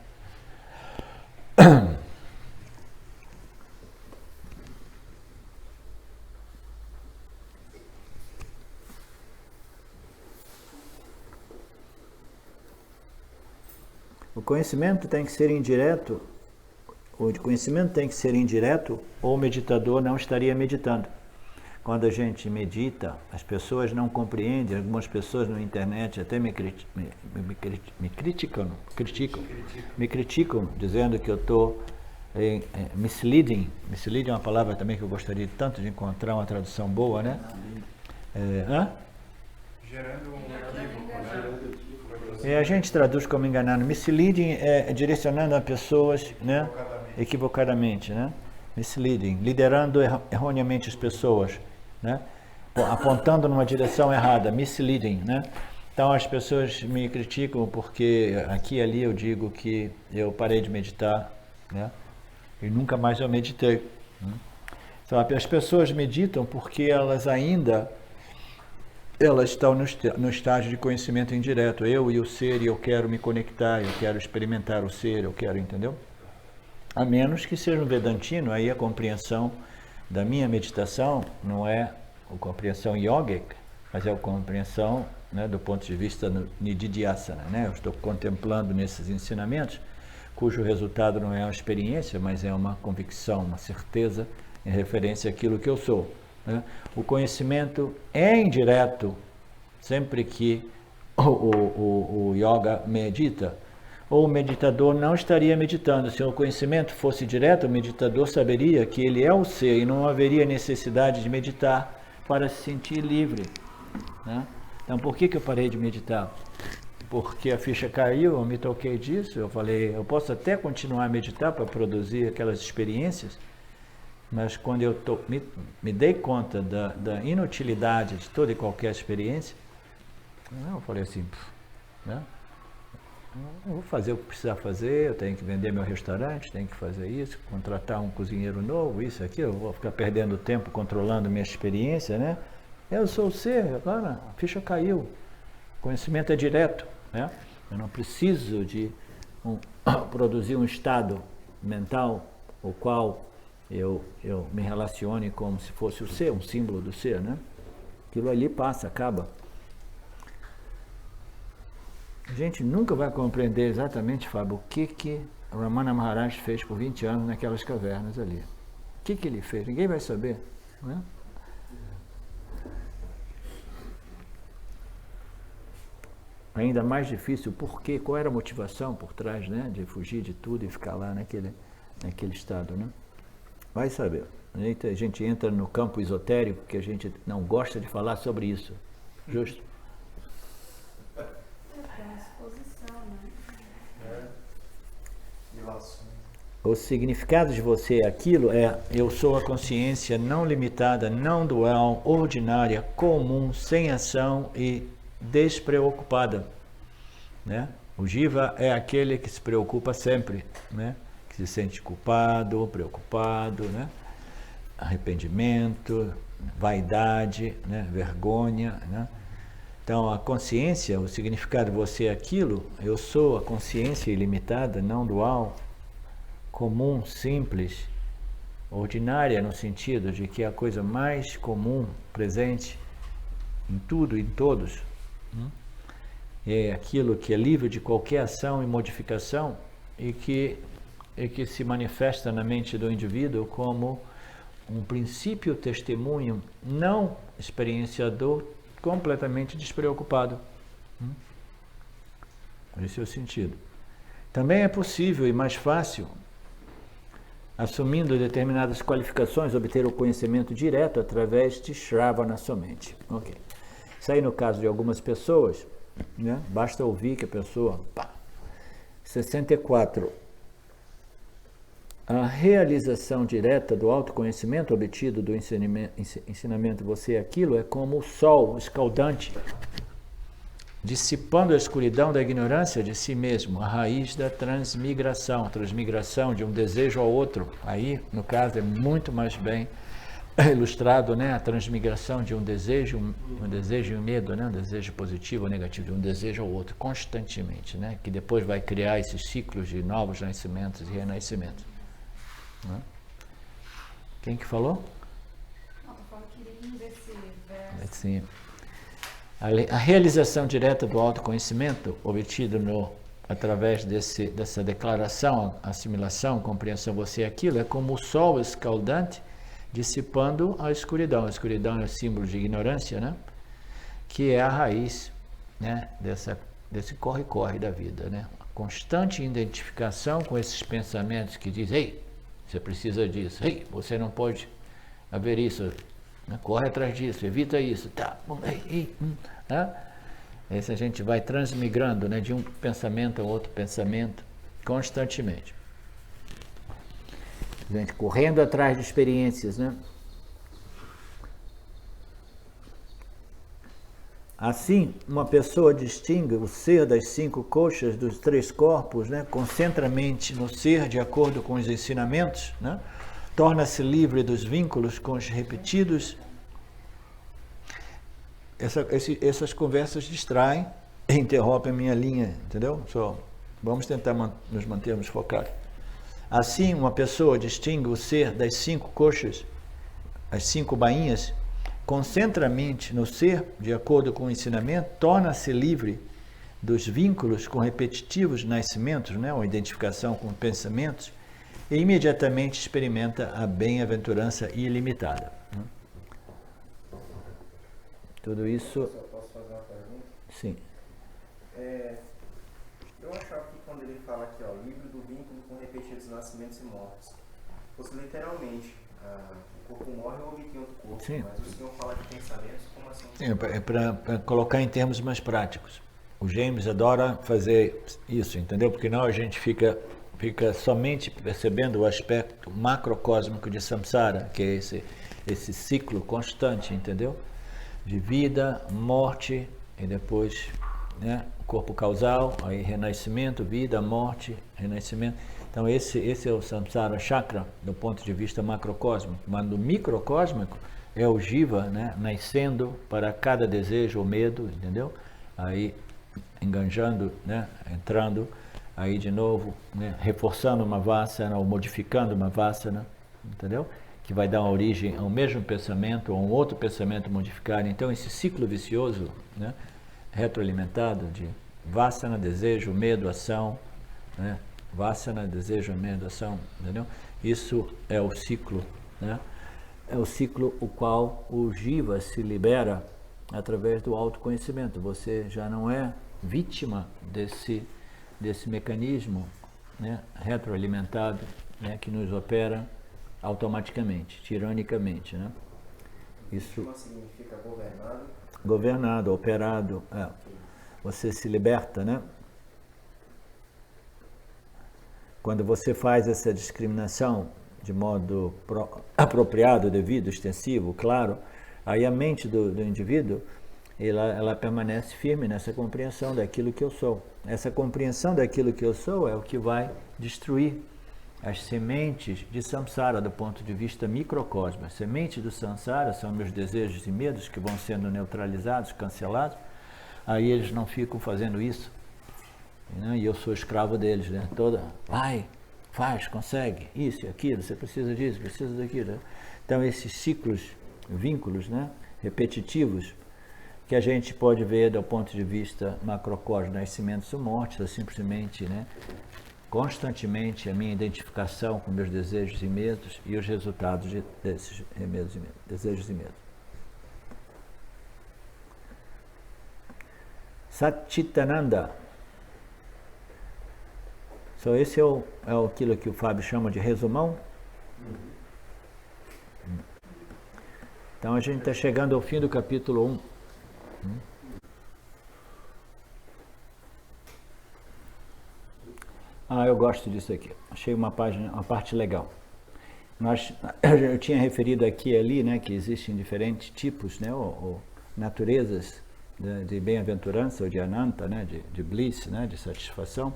O conhecimento tem que ser indireto, ou o meditador não estaria meditando. Quando a gente medita, as pessoas não compreendem, algumas pessoas na internet até me criticam, dizendo que eu estou misleading. Misleading é uma palavra também que eu gostaria tanto de encontrar uma tradução boa, né? Gerando um equívoco, né? A gente traduz como enganando. Misleading é direcionando a pessoas, né, equivocadamente, né? Misleading, liderando erroneamente as pessoas, né? Apontando numa direção errada, misleading, né? Então as pessoas me criticam porque aqui e ali eu digo que eu parei de meditar, né? E nunca mais eu meditei, né? Então, as pessoas meditam porque elas estão no estágio de conhecimento indireto. Eu e o ser, e eu quero me conectar, eu quero experimentar o ser, eu quero, entendeu? A menos que seja um vedantino, aí a compreensão da minha meditação não é a compreensão yogic, mas é a compreensão, né, do ponto de vista nididhyasana, né? Eu estou contemplando nesses ensinamentos, cujo resultado não é uma experiência, mas é uma convicção, uma certeza em referência àquilo que eu sou, né? O conhecimento é indireto sempre que o yoga medita, ou o meditador não estaria meditando. Se o conhecimento fosse direto, o meditador saberia que ele é o ser e não haveria necessidade de meditar para se sentir livre, né? Então, por que eu parei de meditar? Porque a ficha caiu, eu me toquei disso, eu falei, eu posso até continuar a meditar para produzir aquelas experiências, mas quando eu me dei conta da inutilidade de toda e qualquer experiência, eu falei assim, né? Eu vou fazer o que precisar fazer, eu tenho que vender meu restaurante, tenho que fazer isso, contratar um cozinheiro novo, isso, aquilo, eu vou ficar perdendo tempo controlando minha experiência, né? Eu sou o ser, agora a ficha caiu, o conhecimento é direto, né? Eu não preciso de produzir um estado mental o qual eu me relacione como se fosse o ser, um símbolo do ser, né? Aquilo ali passa, acaba. A gente nunca vai compreender exatamente, Fábio, o que Ramana Maharaj fez por 20 anos naquelas cavernas ali. O que ele fez? Ninguém vai saber, né? Ainda mais difícil, por quê? Qual era a motivação por trás, né, de fugir de tudo e ficar lá naquele estado, né? Vai saber. A gente entra no campo esotérico que a gente não gosta de falar sobre isso. Justo? O significado de você é aquilo, eu sou a consciência não limitada, não dual, ordinária, comum, sem ação e despreocupada, né? O Jiva é aquele que se preocupa sempre, né? Que se sente culpado, preocupado, né? Arrependimento, vaidade, né? Vergonha, né? Então, a consciência, o significado de você é aquilo, eu sou a consciência ilimitada, não dual, comum, simples, ordinária, no sentido de que é a coisa mais comum, presente em tudo, em todos. É aquilo que é livre de qualquer ação e modificação e que se manifesta na mente do indivíduo como um princípio testemunho não experienciador, completamente despreocupado. Esse é o sentido. Também é possível e mais fácil, assumindo determinadas qualificações, obter o conhecimento direto através de Shravana somente. Ok. Isso aí no caso de algumas pessoas, né? Basta ouvir que a pessoa... 64. A realização direta do autoconhecimento obtido do ensinamento você é aquilo é como o sol escaldante, dissipando a escuridão da ignorância de si mesmo, a raiz da transmigração de um desejo ao outro. Aí, no caso, é muito mais bem ilustrado, né? A transmigração de um desejo e um medo, né? Um desejo positivo ou negativo, de um desejo ao outro, constantemente, né? Que depois vai criar esses ciclos de novos nascimentos e renascimentos. Quem que falou? Não, tô falando que lindo esse verso. Sim. A realização direta do autoconhecimento obtido através dessa declaração, assimilação, compreensão, você é aquilo, é como o sol escaldante dissipando a escuridão. A escuridão é o símbolo de ignorância, né? Que é a raiz, né? Desse corre-corre da vida, né? A constante identificação com esses pensamentos que dizem, ei, você precisa disso, ei, você não pode haver isso, né? Corre atrás disso, evita isso, tá, né? Esse a gente vai transmigrando, né? De um pensamento a outro pensamento, constantemente. Gente, correndo atrás de experiências, né? Assim, uma pessoa distingue o ser das 5 coxas dos 3 corpos, né? Concentra a mente no ser de acordo com os ensinamentos, né? Torna-se livre dos vínculos com os repetidos. Essas conversas distraem e interrompem a minha linha, entendeu? Vamos tentar nos mantermos focados. Assim, uma pessoa distingue o ser das 5 coxas, as 5 bainhas, concentra a mente no ser, de acordo com o ensinamento, torna-se livre dos vínculos com repetitivos nascimentos, né, ou identificação com pensamentos, e imediatamente experimenta a bem-aventurança ilimitada. Tudo isso... Eu posso fazer uma pergunta? Sim. Eu achava que quando ele fala aqui, ó, livre do vínculo com repetidos nascimentos e mortes, fosse literalmente... o corpo morre ou obtém outro corpo. Sim. Mas o senhor fala de pensamentos, como assim? É para colocar em termos mais práticos. O James adora fazer isso, entendeu? Porque não a gente fica somente percebendo o aspecto macrocósmico de samsara, que é esse ciclo constante, entendeu? De vida, morte e depois, né, corpo causal, aí renascimento, vida, morte, renascimento. Então esse é o samsara chakra do ponto de vista macrocósmico, mas no microcósmico é o jiva, né, nascendo para cada desejo ou medo, entendeu? Aí enganjando, né, entrando, aí de novo, né, reforçando uma vasana ou modificando uma vasana, entendeu? Que vai dar origem ao mesmo pensamento ou a um outro pensamento modificado. Então esse ciclo vicioso, né, retroalimentado de vasana, desejo, medo, ação, né? Vasana, desejo, medo, ação, entendeu? Isso é o ciclo, né? É o ciclo o qual o jiva se libera através do autoconhecimento. Você já não é vítima desse mecanismo, né, retroalimentado, né, que nos opera automaticamente, tiranicamente, né? Isso significa governado? Governado, operado, Você se liberta, né? Quando você faz essa discriminação de modo apropriado, devido, extensivo, claro, aí a mente do indivíduo, ela permanece firme nessa compreensão daquilo que eu sou. Essa compreensão daquilo que eu sou é o que vai destruir as sementes de samsara do ponto de vista microcósmico. As sementes do samsara são meus desejos e medos que vão sendo neutralizados, cancelados, aí eles não ficam fazendo isso, né? E eu sou escravo deles, né? Vai, faz, consegue, isso e aquilo, você precisa disso, precisa daquilo, né? Então esses ciclos, vínculos, né, repetitivos, que a gente pode ver do ponto de vista macrocosmo, nascimentos e mortes, é simplesmente, né, constantemente a minha identificação com meus desejos e medos e os resultados desses desejos e medos. Satchitananda. So, esse é aquilo que o Fábio chama de resumão. Então a gente está chegando ao fim do capítulo 1. Eu gosto disso aqui. Achei uma parte legal. Eu tinha referido aqui e ali, né, que existem diferentes tipos, né, ou naturezas de bem-aventurança ou de ananta, né, de bliss, né, de satisfação.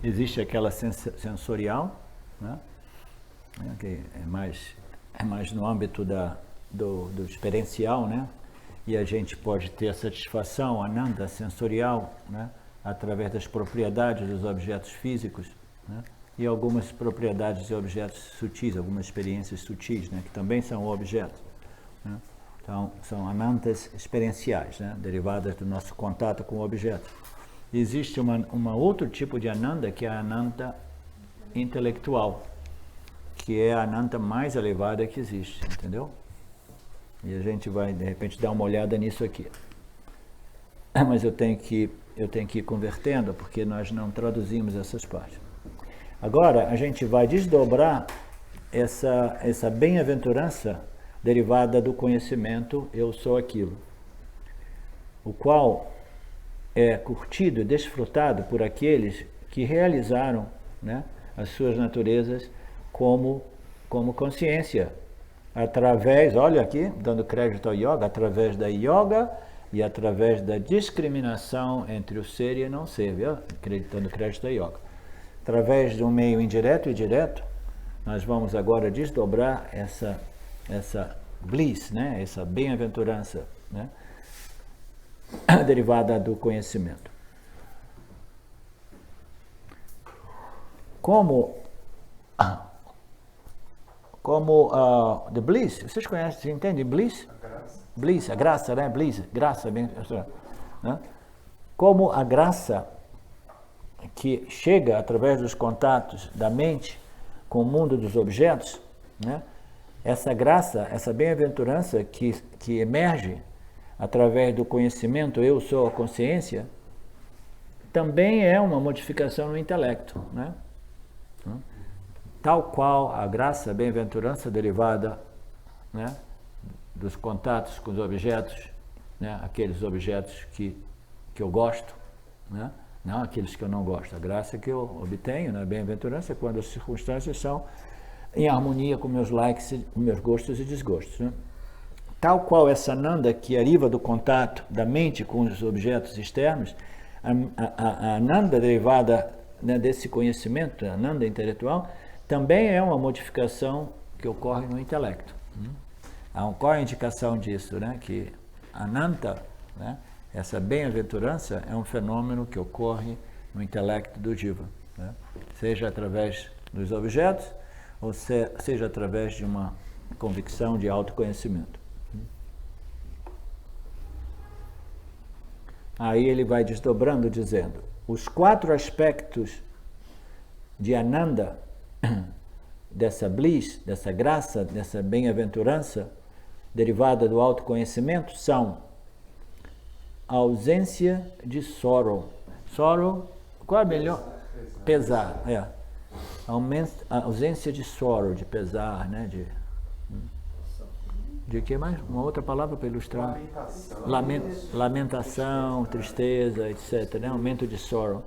Existe aquela sensorial, né, que é mais no âmbito do experiencial, né, e a gente pode ter a satisfação, ananda sensorial, né, através das propriedades dos objetos físicos, né, e algumas propriedades de objetos sutis, algumas experiências sutis, né, que também são objetos, né. Então, são anantas experienciais, né, derivadas do nosso contato com o objeto. Existe uma outro tipo de ananda, que é a ananda intelectual, que é a ananda mais elevada que existe, entendeu? E a gente vai, de repente, dar uma olhada nisso aqui. Mas eu tenho que ir convertendo, porque nós não traduzimos essas partes. Agora, a gente vai desdobrar essa bem-aventurança derivada do conhecimento eu sou aquilo, o qual é curtido e desfrutado por aqueles que realizaram, né, as suas naturezas como consciência, através, olha aqui, dando crédito ao yoga, através da yoga e através da discriminação entre o ser e o não ser, viu? Dando crédito ao yoga. Através de um meio indireto e direto, nós vamos agora desdobrar essa bliss, né? Essa bem-aventurança, né, derivada do conhecimento. Como the bliss, vocês conhecem, vocês entendem bliss? Bliss, a graça, né? Bliss, graça, bem, né? Como a graça que chega através dos contatos da mente com o mundo dos objetos, né? Essa graça, essa bem-aventurança que emerge através do conhecimento, eu sou a consciência, também é uma modificação no intelecto, né? Tal qual a graça, a bem-aventurança derivada, né, dos contatos com os objetos, né, aqueles objetos que eu gosto, né, não aqueles que eu não gosto. A graça que eu obtenho, né, a bem-aventurança, é quando as circunstâncias são em harmonia com meus likes, meus gostos e desgostos, né? Tal qual essa ananda que deriva do contato da mente com os objetos externos, a ananda derivada, né, desse conhecimento, a ananda intelectual, também é uma modificação que ocorre no intelecto. Qual é a indicação disso, né? Que ananta, né, essa bem-aventurança, é um fenômeno que ocorre no intelecto do Jiva, né? Seja através dos objetos, ou seja através de uma convicção de autoconhecimento. Aí ele vai desdobrando, dizendo: os 4 aspectos de ananda, dessa bliss, dessa graça, dessa bem-aventurança derivada do autoconhecimento, são a ausência de sorrow. Sorrow, qual é melhor? Pesar, é. A ausência de sorrow, de pesar, né? De que mais? Uma outra palavra para ilustrar? Lamentação, tristeza, etc. Né? Aumento de sorrow.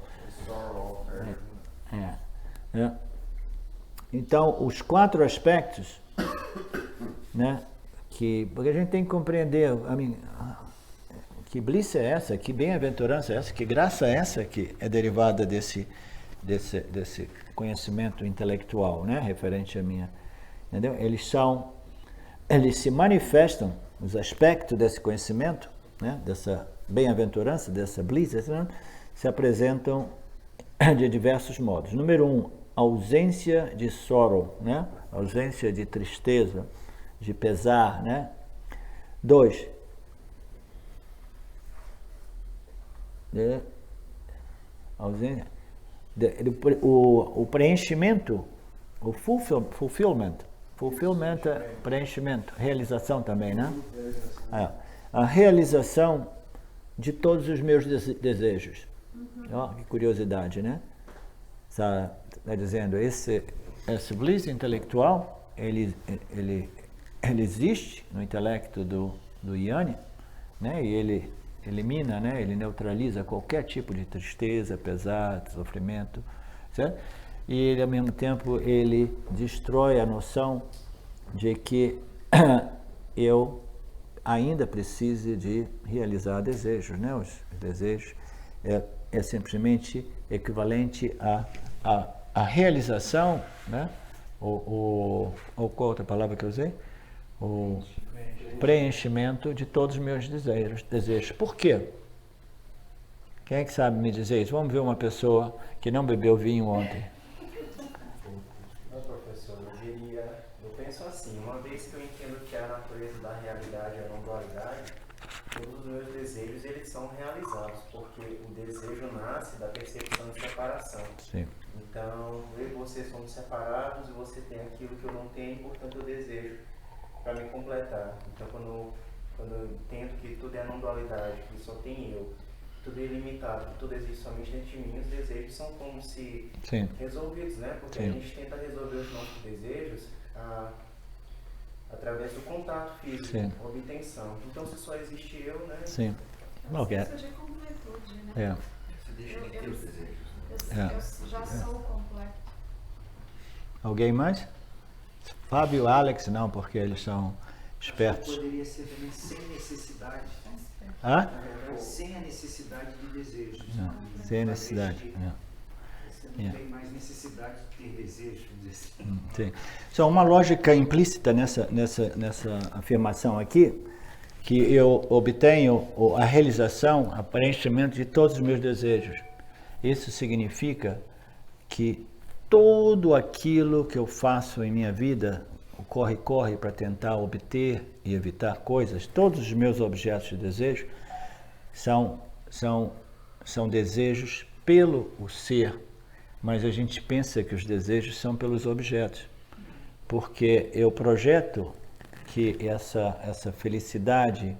Então, os 4 aspectos, né, porque a gente tem que compreender, que bliss é essa, que bem-aventurança é essa, que graça é essa que é derivada desse conhecimento intelectual, né, referente a minha, entendeu? Eles se manifestam, os aspectos desse conhecimento, né, bem-aventurança, dessa bliss, se apresentam de diversos modos. Número 1, ausência de sorrow, né? Ausência de tristeza, de pesar, né? 2, ausência, o preenchimento, o fulfillment é preenchimento, realização também, né? A realização de todos os meus desejos. Ó, que curiosidade, né? Está dizendo, esse bliss intelectual, ele existe no intelecto do Yanni, né? E ele elimina, né? Ele neutraliza qualquer tipo de tristeza, pesar, sofrimento, certo? E ele, ao mesmo tempo, ele destrói a noção de que eu ainda precise de realizar desejos, né? Os desejos é simplesmente equivalente à realização, né? Ou qual outra palavra que eu usei? O preenchimento de todos os meus desejos. Por quê? Quem é que sabe me dizer isso? Vamos ver uma pessoa que não bebeu vinho ontem. Não, professor, eu penso assim, uma vez que eu entendo que a natureza da realidade é a não-dualidade, todos os meus desejos, eles são realizados, porque o desejo nasce da percepção de separação. Sim. Então, eu e você somos separados e você tem aquilo que eu não tenho, portanto eu desejo para me completar. Então, quando eu entendo que tudo é não-dualidade, que só tem eu, tudo é ilimitado, que tudo existe somente dentro de mim, os desejos são como se resolvidos, né? Porque a gente tenta resolver os nossos desejos através do contato físico, obtenção. Então, se só existe eu, né? Sim. Isso de completude, né? Você deixa de ter os desejos. Eu já sou completo. Alguém mais? Fábio e Alex não, porque eles são espertos. Poderia ser também sem necessidade. Hã? Na verdade, sem a necessidade de desejos. Não, sem necessidade. Você não tem mais necessidade de ter desejos, vamos dizer assim. Sim. Só uma lógica implícita nessa afirmação aqui, que eu obtenho a realização, o preenchimento de todos os meus desejos. Isso significa que tudo aquilo que eu faço em minha vida, o corre-corre para tentar obter e evitar coisas, todos os meus objetos de desejo são desejos pelo o ser, mas a gente pensa que os desejos são pelos objetos, porque eu projeto que essa felicidade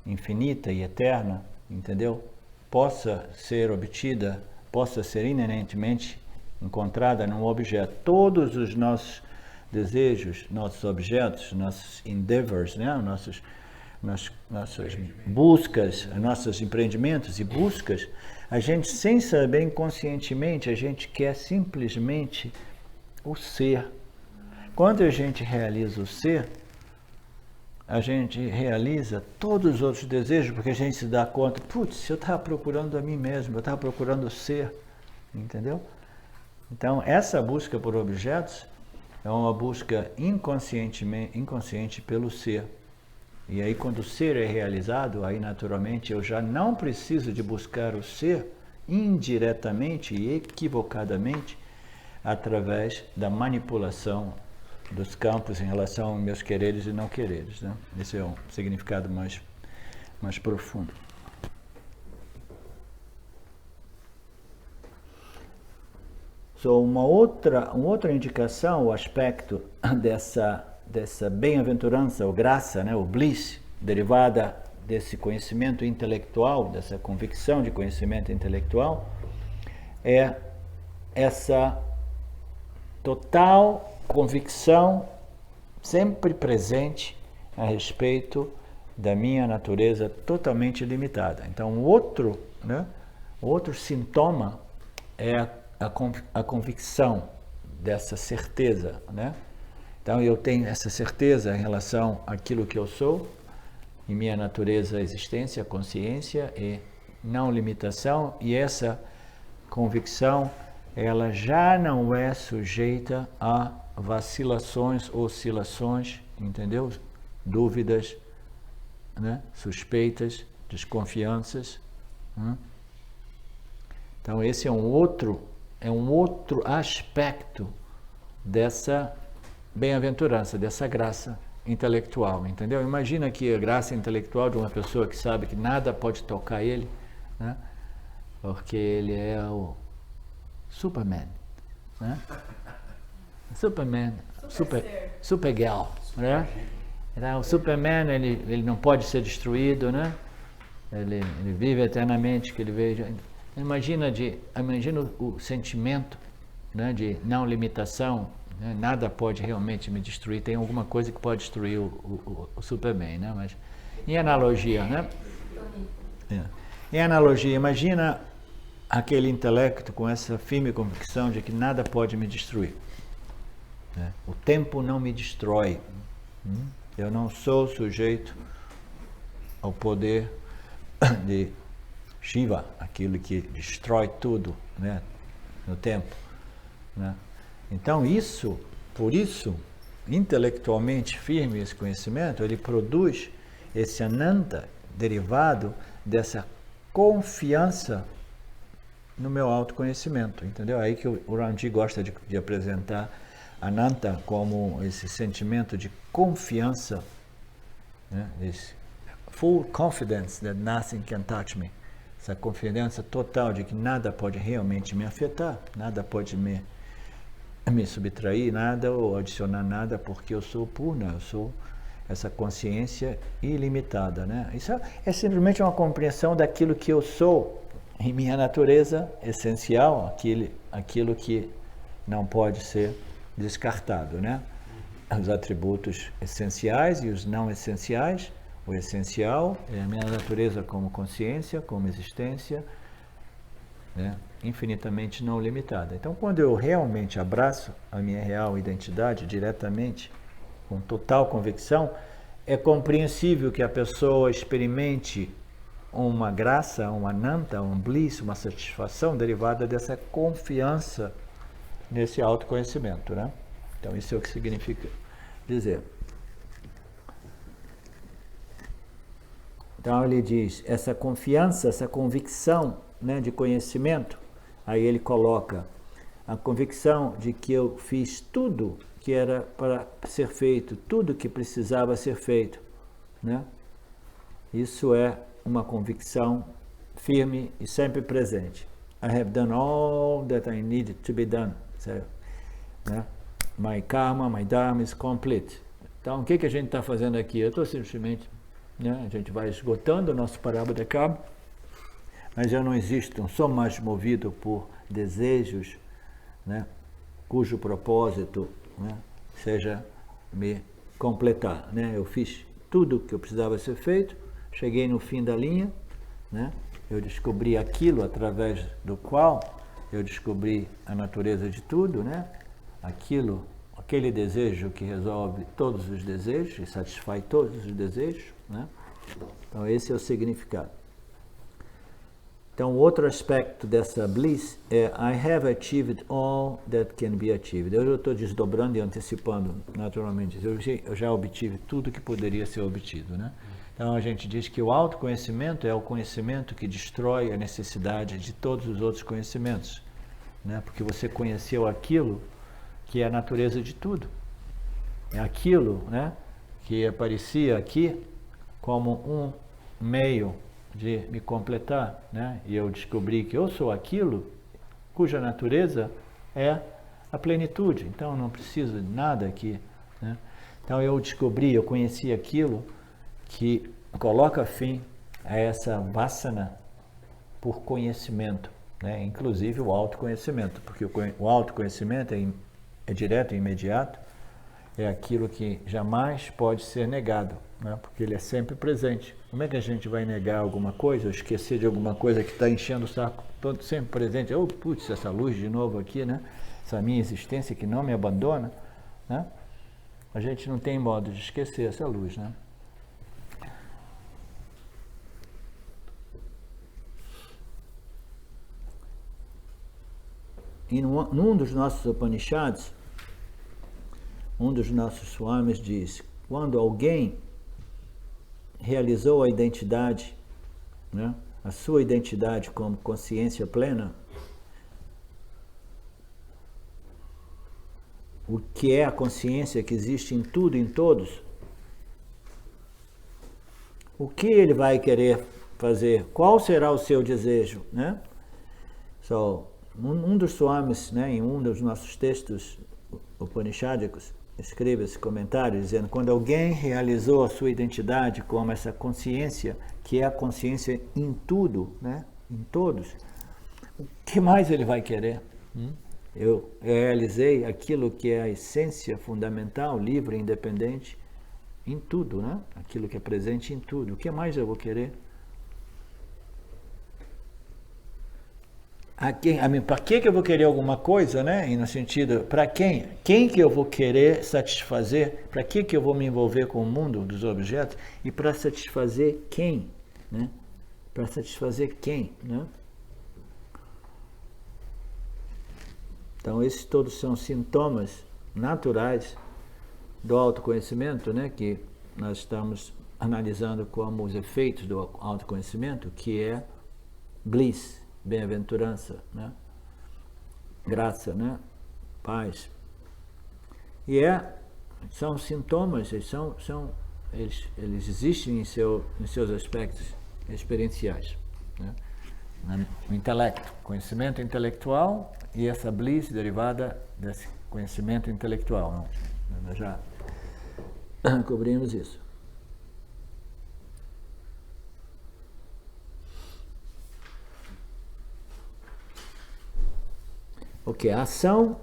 infinita e eterna, entendeu? Possa ser obtida, possa ser inerentemente encontrada num objeto. Todos os nossos desejos, nossos objetos, nossos endeavors, né? nossas buscas, nossos empreendimentos e buscas, a gente, sem saber inconscientemente, a gente quer simplesmente o ser. Quando a gente realiza o ser, a gente realiza todos os outros desejos, porque a gente se dá conta, putz, eu estava procurando a mim mesmo, eu estava procurando o ser, entendeu? Então, essa busca por objetos é uma busca inconsciente pelo ser. E aí, quando o ser é realizado, aí naturalmente eu já não preciso de buscar o ser indiretamente e equivocadamente através da manipulação dos campos em relação aos meus quereres e não quereres, né? Esse é um significado mais profundo. So, uma outra indicação, o aspecto dessa bem-aventurança, ou graça, né, o bliss, derivada desse conhecimento intelectual, dessa convicção de conhecimento intelectual, é essa total convicção sempre presente a respeito da minha natureza totalmente limitada. Então, outro sintoma é a convicção dessa certeza, né? Então, eu tenho essa certeza em relação àquilo que eu sou, em minha natureza, existência, consciência e não limitação, e essa convicção, ela já não é sujeita a vacilações, oscilações, entendeu? Dúvidas, né? Suspeitas desconfianças. Então esse é um outro aspecto dessa bem-aventurança, dessa graça intelectual, entendeu? Imagina que a graça intelectual de uma pessoa que sabe que nada pode tocar ele, né? Porque ele é o Superman, né? Superman, Supergirl, né? Então, o Superman, ele não pode ser destruído, né? Ele vive eternamente, que ele veja. Imagina o sentimento, né, de não limitação, né? Nada pode realmente me destruir. Tem alguma coisa que pode destruir o Superman, né? Mas em analogia, né? Em analogia, imagina aquele intelecto com essa firme convicção de que nada pode me destruir, né? O tempo não me destrói. Eu não sou sujeito ao poder de Shiva, aquilo que destrói tudo, né, no tempo, né? Então por isso, intelectualmente firme esse conhecimento, ele produz esse Ananta derivado dessa confiança no meu autoconhecimento, entendeu? Aí que o Ramji gosta de apresentar Ananta como esse sentimento de confiança, né? Esse full confidence that nothing can touch me. Essa confiança total de que nada pode realmente me afetar, nada pode me subtrair, nada ou adicionar nada, porque eu sou Purna, eu sou essa consciência ilimitada, né? Isso é simplesmente uma compreensão daquilo que eu sou em minha natureza essencial, aquilo que não pode ser descartado, né? Os atributos essenciais e os não essenciais. O essencial é a minha natureza como consciência, como existência, né? Infinitamente não limitada. Então, quando eu realmente abraço a minha real identidade diretamente, com total convicção, é compreensível que a pessoa experimente uma graça, um ananta, um bliss, uma satisfação derivada dessa confiança nesse autoconhecimento, né? Então, isso é o que significa dizer. Então ele diz, essa confiança, essa convicção, né, de conhecimento, aí ele coloca a convicção de que eu fiz tudo que era para ser feito, tudo que precisava ser feito, né? Isso é uma convicção firme e sempre presente. I have done all that I needed to be done. Né? My karma, my dharma is complete. Então, o que a gente está fazendo aqui? Eu estou simplesmente, né, a gente vai esgotando o nosso parábola karma, mas eu não existo, não sou mais movido por desejos, né, cujo propósito, né, seja me completar, né? Eu fiz tudo o que eu precisava ser feito, cheguei no fim da linha, né? Eu descobri aquilo através do qual eu descobri a natureza de tudo, né? Aquele desejo que resolve todos os desejos e satisfaz todos os desejos, né? Então esse é o significado. Então outro aspecto dessa bliss é I have achieved all that can be achieved. Eu estou desdobrando e antecipando naturalmente. Eu já obtive tudo que poderia ser obtido, né? Então a gente diz que o autoconhecimento é o conhecimento que destrói a necessidade de todos os outros conhecimentos, né? Porque você conheceu aquilo que é a natureza de tudo. É aquilo, né, que aparecia aqui como um meio de me completar, né? E eu descobri que eu sou aquilo cuja natureza é a plenitude. Então eu não preciso de nada aqui, né? Então eu conheci aquilo que coloca fim a essa vasana por conhecimento, né? Inclusive o autoconhecimento, porque o autoconhecimento é direto e imediato, é aquilo que jamais pode ser negado, né? Porque ele é sempre presente. Como é que a gente vai negar alguma coisa, ou esquecer de alguma coisa que está enchendo o saco, todo sempre presente? Oh, putz, essa luz de novo aqui, né? Essa minha existência que não me abandona, né? A gente não tem modo de esquecer essa luz, né? E num dos nossos Upanishads, um dos nossos Swamis diz, quando alguém realizou a identidade né? A sua identidade como consciência plena, o que é a consciência que existe em tudo e em todos, o que ele vai querer fazer, qual será o seu desejo, né? Um dos swamis, né, em um dos nossos textos upanishádicos, escreve esse comentário dizendo: quando alguém realizou a sua identidade como essa consciência, que é a consciência em tudo, né, em todos, o que mais ele vai querer? Eu realizei aquilo que é a essência fundamental, livre e independente em tudo, né? Aquilo que é presente em tudo. O que mais eu vou querer? Para que eu vou querer alguma coisa, né? E no sentido, para quem? Quem que eu vou querer satisfazer? Para que eu vou me envolver com o mundo dos objetos? E para satisfazer quem? Né? Para satisfazer quem? Né? Então, esses todos são sintomas naturais do autoconhecimento, né? Que nós estamos analisando como os efeitos do autoconhecimento, que é bliss, bem-aventurança, né? Graça, né? Paz. E são sintomas, eles existem em seus aspectos experienciais, né? O intelecto, conhecimento intelectual e essa bliss derivada desse conhecimento intelectual. Nós já cobrimos isso. Ok, ação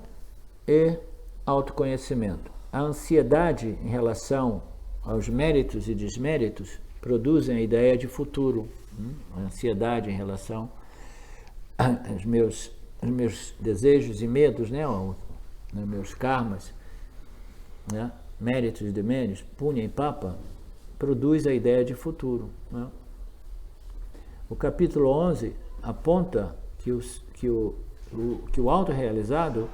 e autoconhecimento. A ansiedade em relação aos méritos e desméritos produzem a ideia de futuro. A ansiedade em relação aos meus desejos e medos, né, meus karmas, né, méritos e deméritos, punya e papa, produz a ideia de futuro, né? O capítulo 11 aponta que o autorrealizado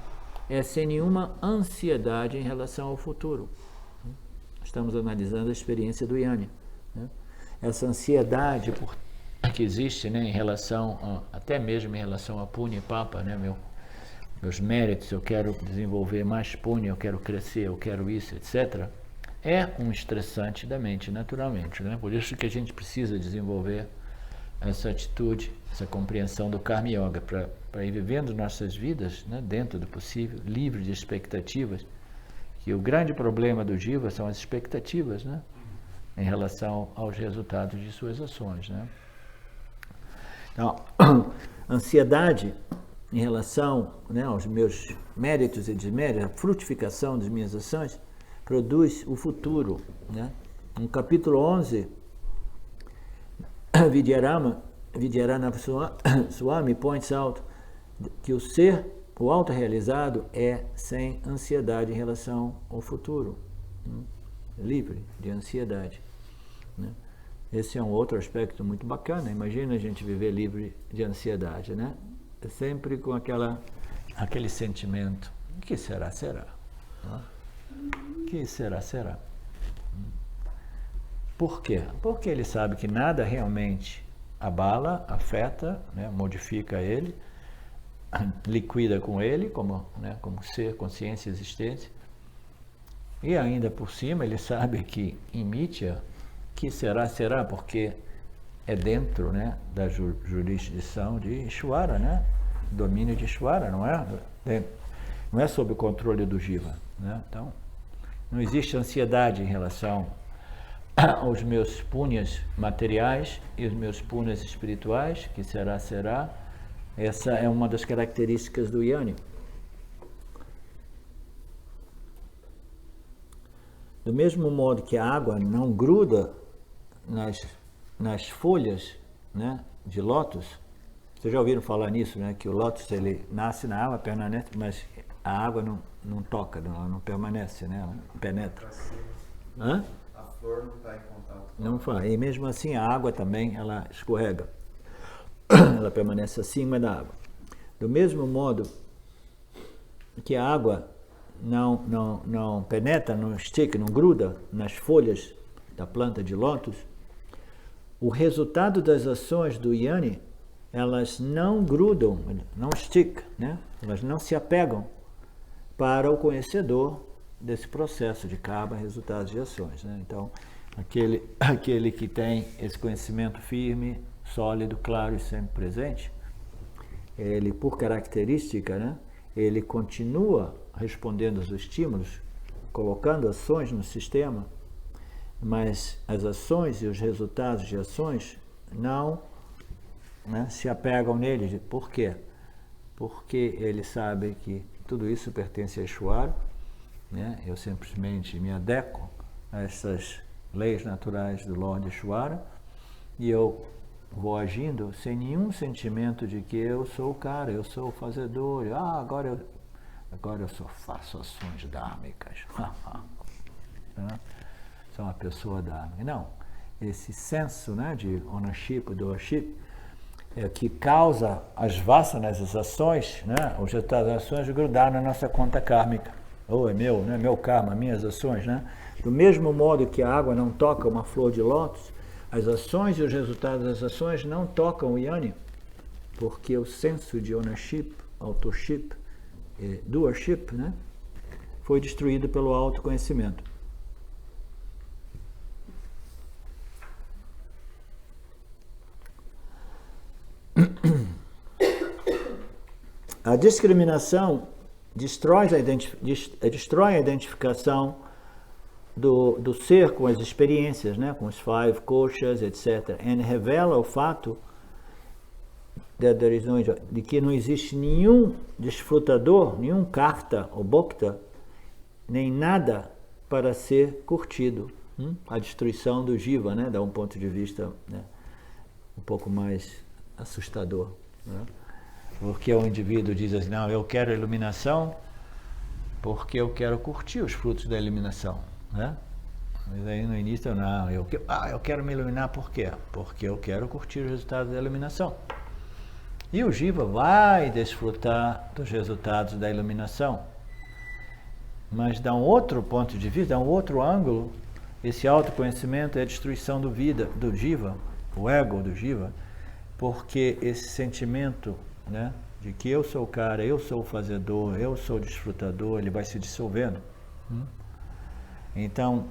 é sem nenhuma ansiedade em relação ao futuro. Estamos analisando a experiência do Yanni, né? Essa ansiedade que existe, né, em relação, até mesmo em relação a punya e papa, né, meus méritos, eu quero desenvolver mais punya, eu quero crescer, eu quero isso, etc. É um estressante da mente, naturalmente, né? Por isso que a gente precisa desenvolver essa atitude, essa compreensão do Karma Yoga, para ir vivendo nossas vidas, né, dentro do possível, livre de expectativas, que o grande problema do Jiva são as expectativas, né, em relação aos resultados de suas ações, né. Então, ansiedade em relação, né, aos meus méritos e desméritos, a frutificação das minhas ações, produz o futuro, né. No capítulo 11, Vidyarana Swami points out que o autorrealizado é sem ansiedade em relação ao futuro, né? Livre de ansiedade, né? Esse é um outro aspecto muito bacana. Imagina a gente viver livre de ansiedade, né? Sempre com aquele sentimento: o que será, será? O que será, será? Por quê? Porque ele sabe que nada realmente abala, afeta, né, modifica ele, liquida com ele como ser, consciência, existência. E ainda por cima ele sabe que em Mithya, que será, será, porque é dentro, né, da jurisdição de Ishvara, né? Domínio de Ishvara, não é sob o controle do Jiva, né? Então, não existe ansiedade em relação aos meus punyas materiais e os meus punyas espirituais, que será, será. Essa é uma das características do Yanni. Do mesmo modo que a água não gruda nas folhas, né, de lótus. Vocês já ouviram falar nisso, né? Que o lótus ele nasce na água, permanece, mas a água não toca, ela não permanece, né? Ela não penetra. Hã? A flor não está em contato com não faz. E mesmo assim a água também ela escorrega. Ela permanece acima da água. Do mesmo modo que a água não penetra, não estica, não gruda nas folhas da planta de lótus, o resultado das ações do Yanni, elas não grudam, não stick, né? Elas não se apegam para o conhecedor desse processo de karma, resultados de ações, né? Então, aquele que tem esse conhecimento firme, sólido, claro e sempre presente, ele, por característica, né, ele continua respondendo aos estímulos, colocando ações no sistema, mas as ações e os resultados de ações não, né, se apegam nele. Por quê? Porque ele sabe que tudo isso pertence a Ishvara, né? Eu simplesmente me adequo a essas leis naturais do Lord Ishvara e eu vou agindo sem nenhum sentimento de que eu sou o cara, eu sou o fazedor, agora eu só faço ações dármicas. Sou uma pessoa dármica. Não, esse senso, né, de ownership, doership, é que causa as vasanas, as ações, né, os resultados das ações grudar na nossa conta kármica. É meu, né, meu karma, minhas ações, né? Do mesmo modo que a água não toca uma flor de lótus, as ações e os resultados das ações não tocam o Yanni, porque o senso de ownership, authorship, doership, né, foi destruído pelo autoconhecimento. A discriminação destrói a identificação do ser com as experiências, né, com os five koshas, etc. E revela o fato de que não existe nenhum desfrutador, nenhum karta ou bhokta, nem nada para ser curtido. A destruição do jiva, né, dá um ponto de vista, né, um pouco mais assustador, né? Porque o indivíduo diz assim, não, eu quero iluminação porque eu quero curtir os frutos da iluminação, né? Mas aí no início, não, eu quero me iluminar por quê? Porque eu quero curtir os resultados da iluminação. E o jiva vai desfrutar dos resultados da iluminação. Mas dá um outro ponto de vista, dá um outro ângulo, esse autoconhecimento é a destruição do jiva, o ego do jiva, porque esse sentimento, né, de que eu sou o cara, eu sou o fazedor, eu sou o desfrutador, ele vai se dissolvendo. Então,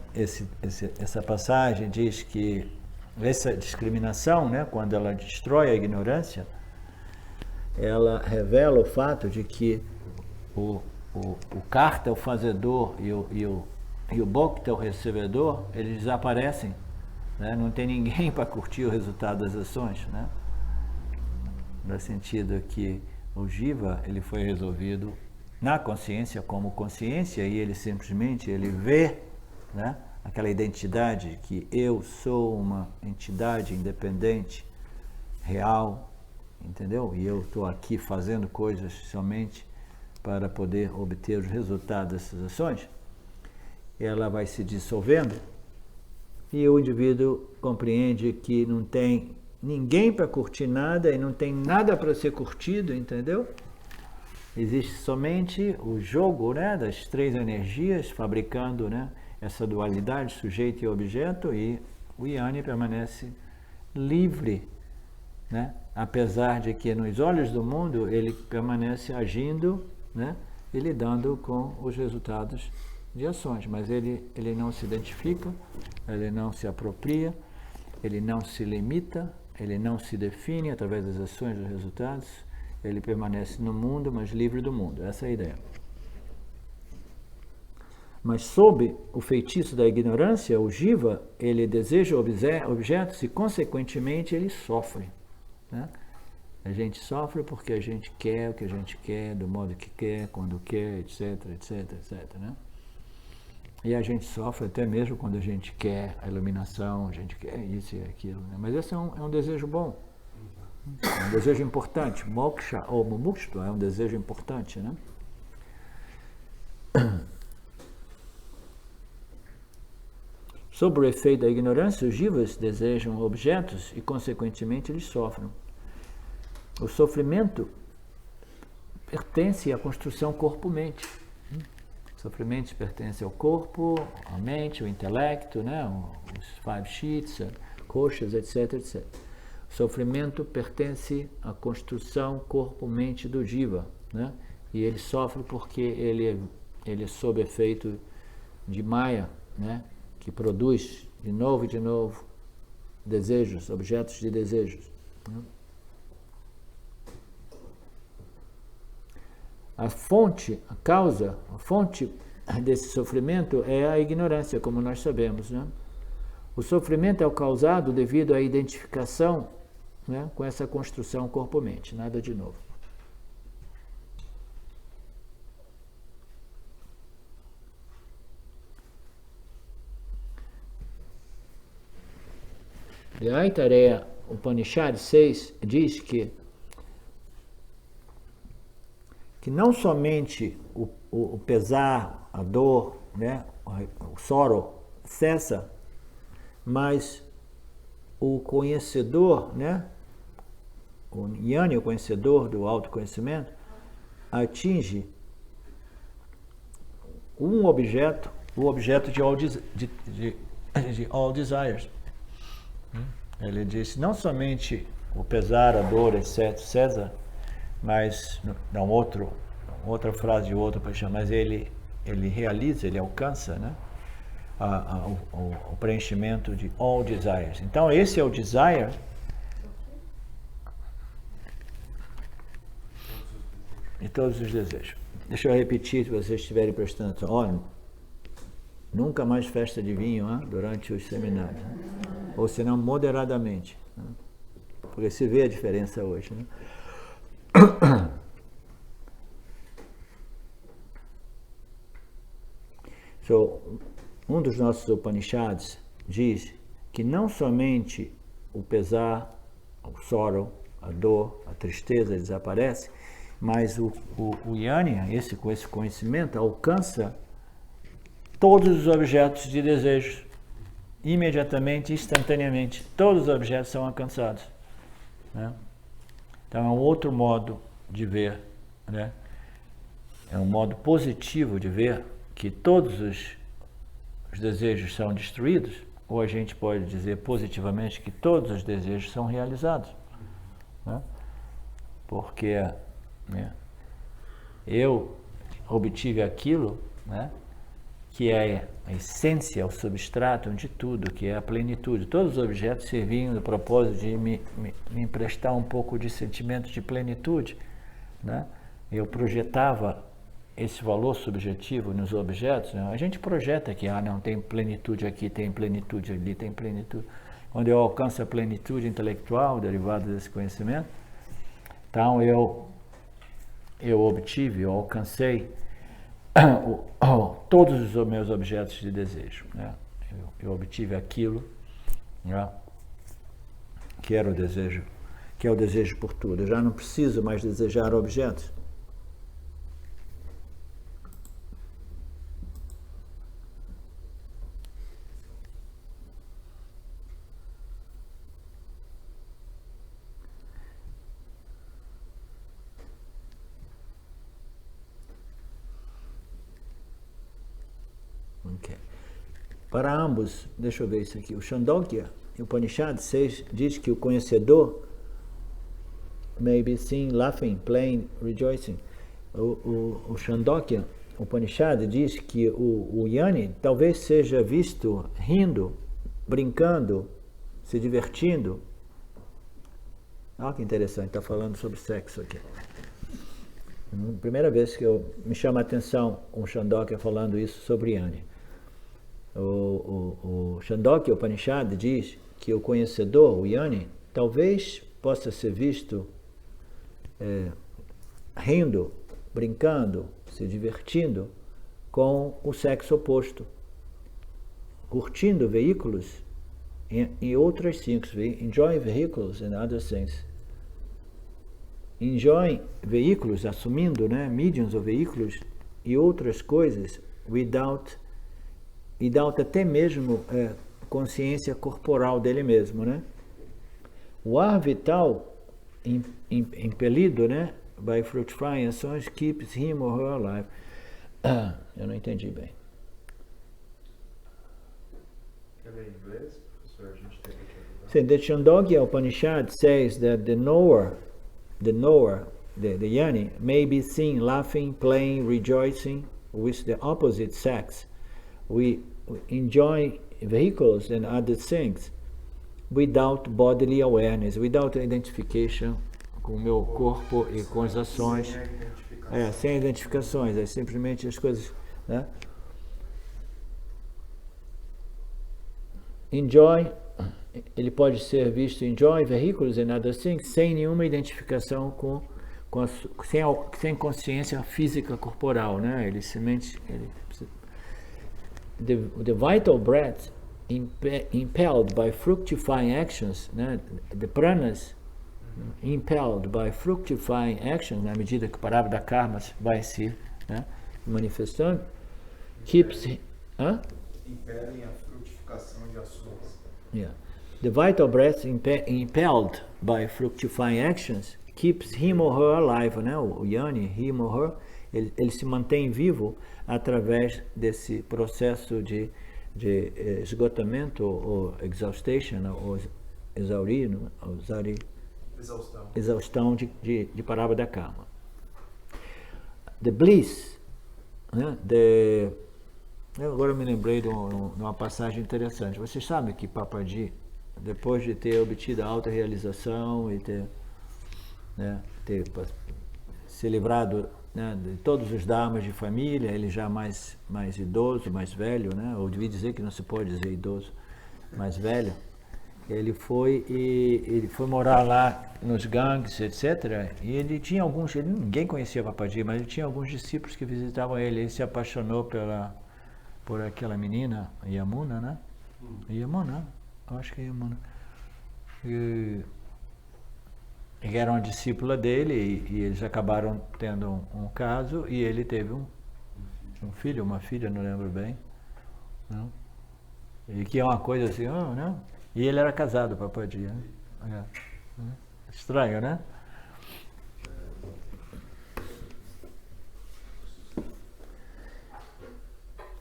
essa passagem diz que essa discriminação, né, quando ela destrói a ignorância, ela revela o fato de que o karta, o fazedor, e o bhokta, o recebedor, eles desaparecem, né? Não tem ninguém para curtir o resultado das ações, né? No sentido que o jiva, ele foi resolvido na consciência como consciência, e ele simplesmente vê, né, aquela identidade que eu sou uma entidade independente, real, entendeu? E eu estou aqui fazendo coisas somente para poder obter os resultados dessas ações. Ela vai se dissolvendo e o indivíduo compreende que não tem ninguém para curtir nada e não tem nada para ser curtido, entendeu? Existe somente o jogo, né, das três energias fabricando, né, essa dualidade, sujeito e objeto, e o Yanni permanece livre, né, apesar de que nos olhos do mundo ele permanece agindo, né, e lidando com os resultados de ações, mas ele não se identifica, ele não se apropria, ele não se limita, ele não se define através das ações e dos resultados, ele permanece no mundo, mas livre do mundo. Essa é a ideia. Mas sob o feitiço da ignorância, o jiva, ele deseja objetos e, consequentemente, ele sofre, né? A gente sofre porque a gente quer o que a gente quer, do modo que quer, quando quer, etc, etc, etc, né? E a gente sofre até mesmo quando a gente quer a iluminação, a gente quer isso e aquilo, né? Mas esse é um desejo bom, é um desejo importante. Moksha ou mumukshva é um desejo importante, né? Sob o efeito da ignorância, os jivas desejam objetos e, consequentemente, eles sofrem. O sofrimento pertence à construção corpo-mente. O sofrimento pertence ao corpo, à mente, ao intelecto, né? Os five sheets, coxas, etc, etc. O sofrimento pertence à construção corpo-mente do Jiva, né? E ele sofre porque ele é sob efeito de Maya, né? Que produz de novo e de novo desejos, objetos de desejos, né? A fonte desse sofrimento é a ignorância, como nós sabemos, né? O sofrimento é causado devido à identificação, né, com essa construção corpo-mente, nada de novo. E a Aitareya Upanishad 6 diz que não somente o pesar, a dor, né, o sorrow cessa, mas o conhecedor, né, o Jnani, o conhecedor do autoconhecimento, atinge o objeto de all desires. Ele disse, não somente o pesar, a dor, etc, cessa, mas, dá outra frase de outro para chamar, mas ele realiza, ele alcança, né, o preenchimento de all desires. Então, esse é o desire de todos os desejos. Deixa eu repetir, se vocês estiverem prestando atenção. Olha, nunca mais festa de vinho, hein, durante os seminários, né? Ou senão moderadamente, né? Porque se vê a diferença hoje, né? So, um dos nossos Upanishads diz que não somente o pesar, o sorrow, a dor, a tristeza desaparece, mas o Jnani, com esse conhecimento, alcança todos os objetos de desejos, imediatamente, instantaneamente. Todos os objetos são alcançados, né? Então é um outro modo de ver, né? É um modo positivo de ver que todos os desejos são destruídos, ou a gente pode dizer positivamente que todos os desejos são realizados, né? Porque, né, eu obtive aquilo, né, que é a essência, o substrato de tudo, que é a plenitude. Todos os objetos serviam do propósito de me emprestar um pouco de sentimento de plenitude, né? Eu projetava esse valor subjetivo nos objetos, né? A gente projeta que não tem plenitude aqui, tem plenitude ali, tem plenitude. Quando eu alcanço a plenitude intelectual derivada desse conhecimento, então eu alcancei todos os meus objetos de desejo, né? Eu obtive aquilo, né, que era o desejo, que é o desejo por tudo. Eu já não preciso mais desejar objetos. Okay. Para ambos, deixa eu ver isso aqui, o Chandogya, o Upanishad 6 diz que o conhecedor may be seen laughing, playing, rejoicing. O Chandogya, o Upanishad diz que o Jnani talvez seja visto rindo, brincando, se divertindo. Olha que interessante, está falando sobre sexo aqui. Primeira vez que me chama a atenção o Chandogya falando isso sobre Jnani. O Chandogya Upanishad diz que o conhecedor, o Jnani, talvez possa ser visto rindo, brincando, se divertindo com o sexo oposto, curtindo veículos em outros things, enjoying vehicles and other things. Enjoying veículos, assumindo, né, mediums ou veículos e outras coisas without até mesmo consciência corporal dele mesmo, né? O ar vital impelido, né, by fructifying ações keeps him or her alive. Eu não entendi bem. Quer ler em inglês, professor? professor, a gente teve que ajudar. So the Chandogya Upanishad says that the knower, the Yoni, may be seen laughing, playing, rejoicing with the opposite sex. We enjoy vehicles and other things without bodily awareness, without identification com o meu corpo e com as ações. Sem a identificação. Sem identificações, é simplesmente as coisas, né? Enjoy, ele pode ser visto enjoy vehicles and other things sem nenhuma identificação sem consciência física corporal, né? Ele simplesmente the vital breath impelled by fructifying actions, né? The pranas impelled by fructifying actions, na medida que o parábola da karma vai se, né, manifestando, keeps Impedem a frutificação de ações. yeah. The vital breath impelled by fructifying actions keeps him or her alive, né? O Yoni, him or her, ele se mantém vivo através desse processo de esgotamento ou exhaustion, ou exaustão de parábola da karma. The bliss, né? Agora eu me lembrei de uma passagem interessante. Vocês sabem que Papaji, depois de ter obtido a autorrealização e ter se livrado, né, de todos os dharmas de família, ele já mais idoso, mais velho, né? Eu devia dizer que não se pode dizer idoso, mais velho. Ele foi morar lá nos gangues, etc. E ele tinha ninguém conhecia Papaji, mas ele tinha alguns discípulos que visitavam ele. Ele se apaixonou por aquela menina, Yamuna, né? Yamuna, eu acho que é Yamuna. E era uma discípula dele e eles acabaram tendo um caso e ele teve um filho, uma filha, não lembro bem. Não? E que é uma coisa assim, não? E ele era casado, Papaji, né? Estranho, né?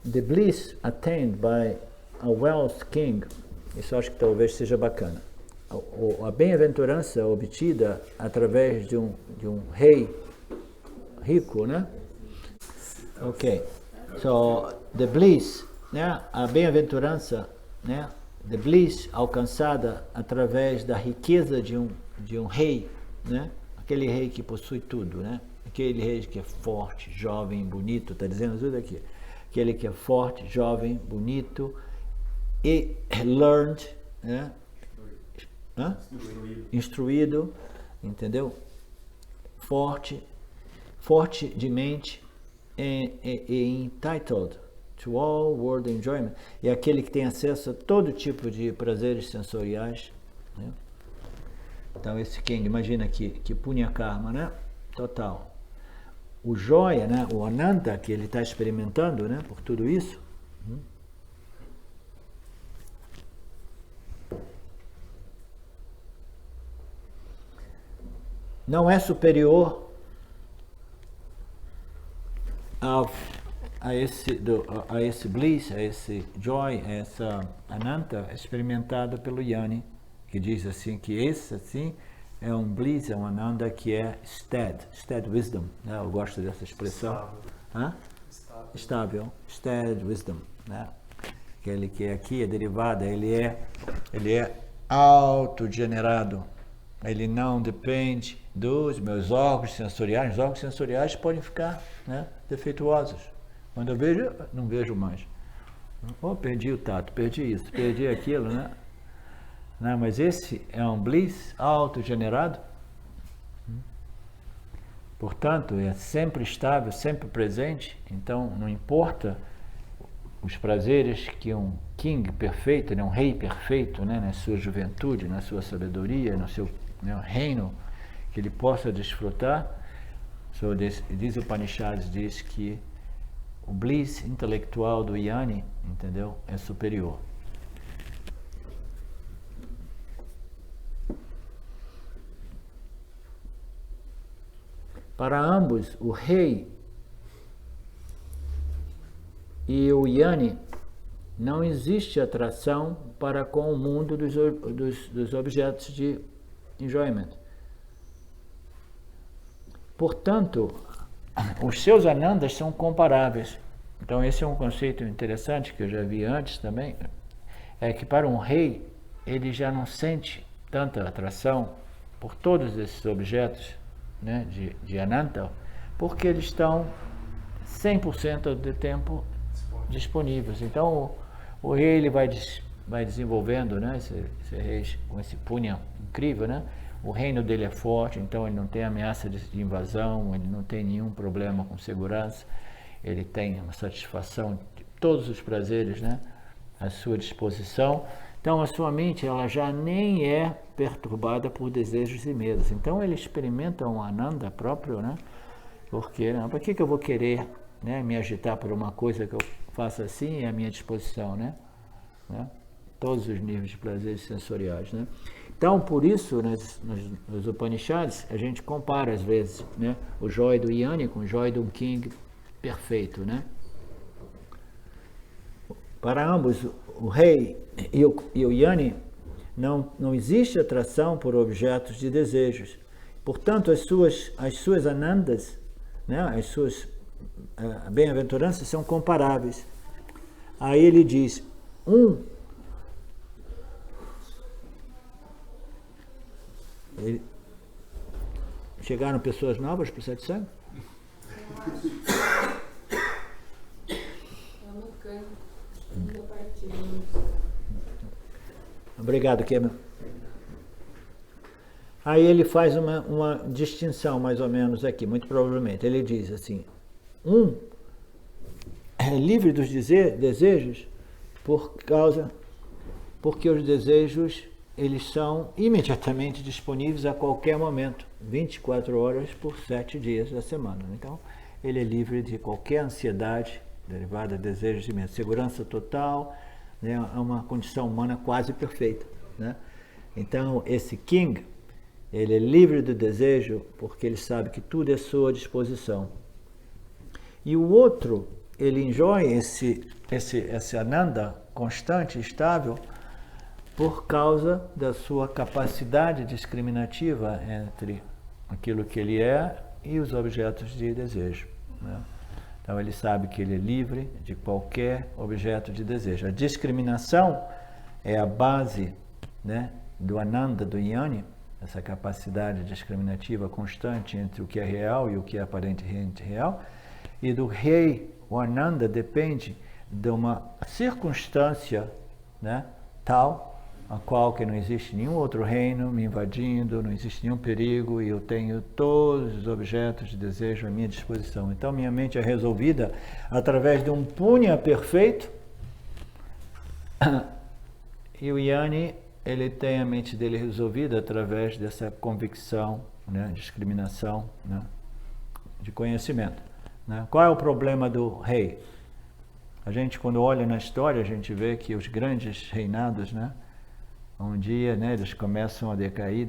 The bliss attained by a wealth king, isso acho que talvez seja bacana. A bem-aventurança obtida através de um rei rico, né? Ok. So, the bliss, né? A bem-aventurança, né? The bliss alcançada através da riqueza de um rei, né? Aquele rei que possui tudo, né? Aquele rei que é forte, jovem, bonito, está dizendo tudo aqui. Aquele que é forte, jovem, bonito e learned, né? Instruído, entendeu? Forte de mente e entitled to all world enjoyment. E aquele que tem acesso a todo tipo de prazeres sensoriais, né? Então esse king, imagina que punya karma, né? Total. O joia, né? O ananta que ele está experimentando, né? Por tudo isso. Não é superior a esse bliss, a esse joy, a essa ananta experimentada pelo Yani, que diz assim que esse assim é um bliss, é um ananda que é stead wisdom, né? Eu gosto dessa expressão. Estável, stead wisdom, né? Aquele que aqui é derivado, ele é autogenerado. Ele não depende dos meus órgãos sensoriais. Os órgãos sensoriais podem ficar, né, defeituosos. Quando eu vejo, não vejo mais. Perdi o tato, perdi isso, perdi aquilo, né? Não, mas esse é um bliss autogenerado. Portanto, é sempre estável, sempre presente. Então, não importa os prazeres que um king perfeito, né, um rei perfeito, né, na sua juventude, na sua sabedoria, no seu reino, que ele possa desfrutar. So, diz o Upanishads, diz que o bliss intelectual do Yani, entendeu, é superior. Para ambos, o rei e o Yani, não existe atração para com o mundo dos objetos de enjoyment. Portanto, os seus anandas são comparáveis. Então esse é um conceito interessante que eu já vi antes também, é que para um rei ele já não sente tanta atração por todos esses objetos, né, de ananta, porque eles estão 100% do tempo disponíveis. Então o rei ele vai desenvolvendo, né, esse rei com esse punya incrível, né? O reino dele é forte, então ele não tem ameaça de invasão, ele não tem nenhum problema com segurança, ele tem uma satisfação de todos os prazeres, né, à sua disposição. Então a sua mente ela já nem é perturbada por desejos e medos. Então ele experimenta um ananda próprio, né? Porque para que eu vou querer, né, me agitar por uma coisa que eu faço assim à minha disposição, né? Todos os níveis de prazeres sensoriais, né? Então, por isso, nos Upanishads, a gente compara às vezes, né, o joy do Yanni com o joy do king perfeito, né? Para ambos, o rei e o Yanni, não existe atração por objetos de desejos. Portanto, as suas anandas, né, as suas bem-aventuranças são comparáveis. Aí ele diz, chegaram pessoas novas para o satsang? Obrigado, Kemal. Aí ele faz uma distinção, mais ou menos, aqui, muito provavelmente. Ele diz assim, é livre dos desejos porque os desejos eles são imediatamente disponíveis a qualquer momento, 24 horas por 7 dias da semana. Então, ele é livre de qualquer ansiedade derivada de desejos e medos. Segurança total, né, é uma condição humana quase perfeita, né? Então, esse king, ele é livre do desejo porque ele sabe que tudo é à sua disposição. E o outro, ele enjoy esse ananda constante e estável por causa da sua capacidade discriminativa entre aquilo que ele é e os objetos de desejo, né? Então ele sabe que ele é livre de qualquer objeto de desejo. A discriminação é a base, né, do ananda, do Yanni, essa capacidade discriminativa constante entre o que é real e o que é aparentemente real. E do rei, o ananda depende de uma circunstância, né, tal a qual que não existe nenhum outro reino me invadindo, não existe nenhum perigo e eu tenho todos os objetos de desejo à minha disposição. Então minha mente é resolvida através de um punya perfeito e o Yanni, ele tem a mente dele resolvida através dessa convicção, né, discriminação, né, de conhecimento, né? Qual é o problema do rei? A gente, quando olha na história, a gente vê que os grandes reinados, né, um dia, né, eles começam a decair,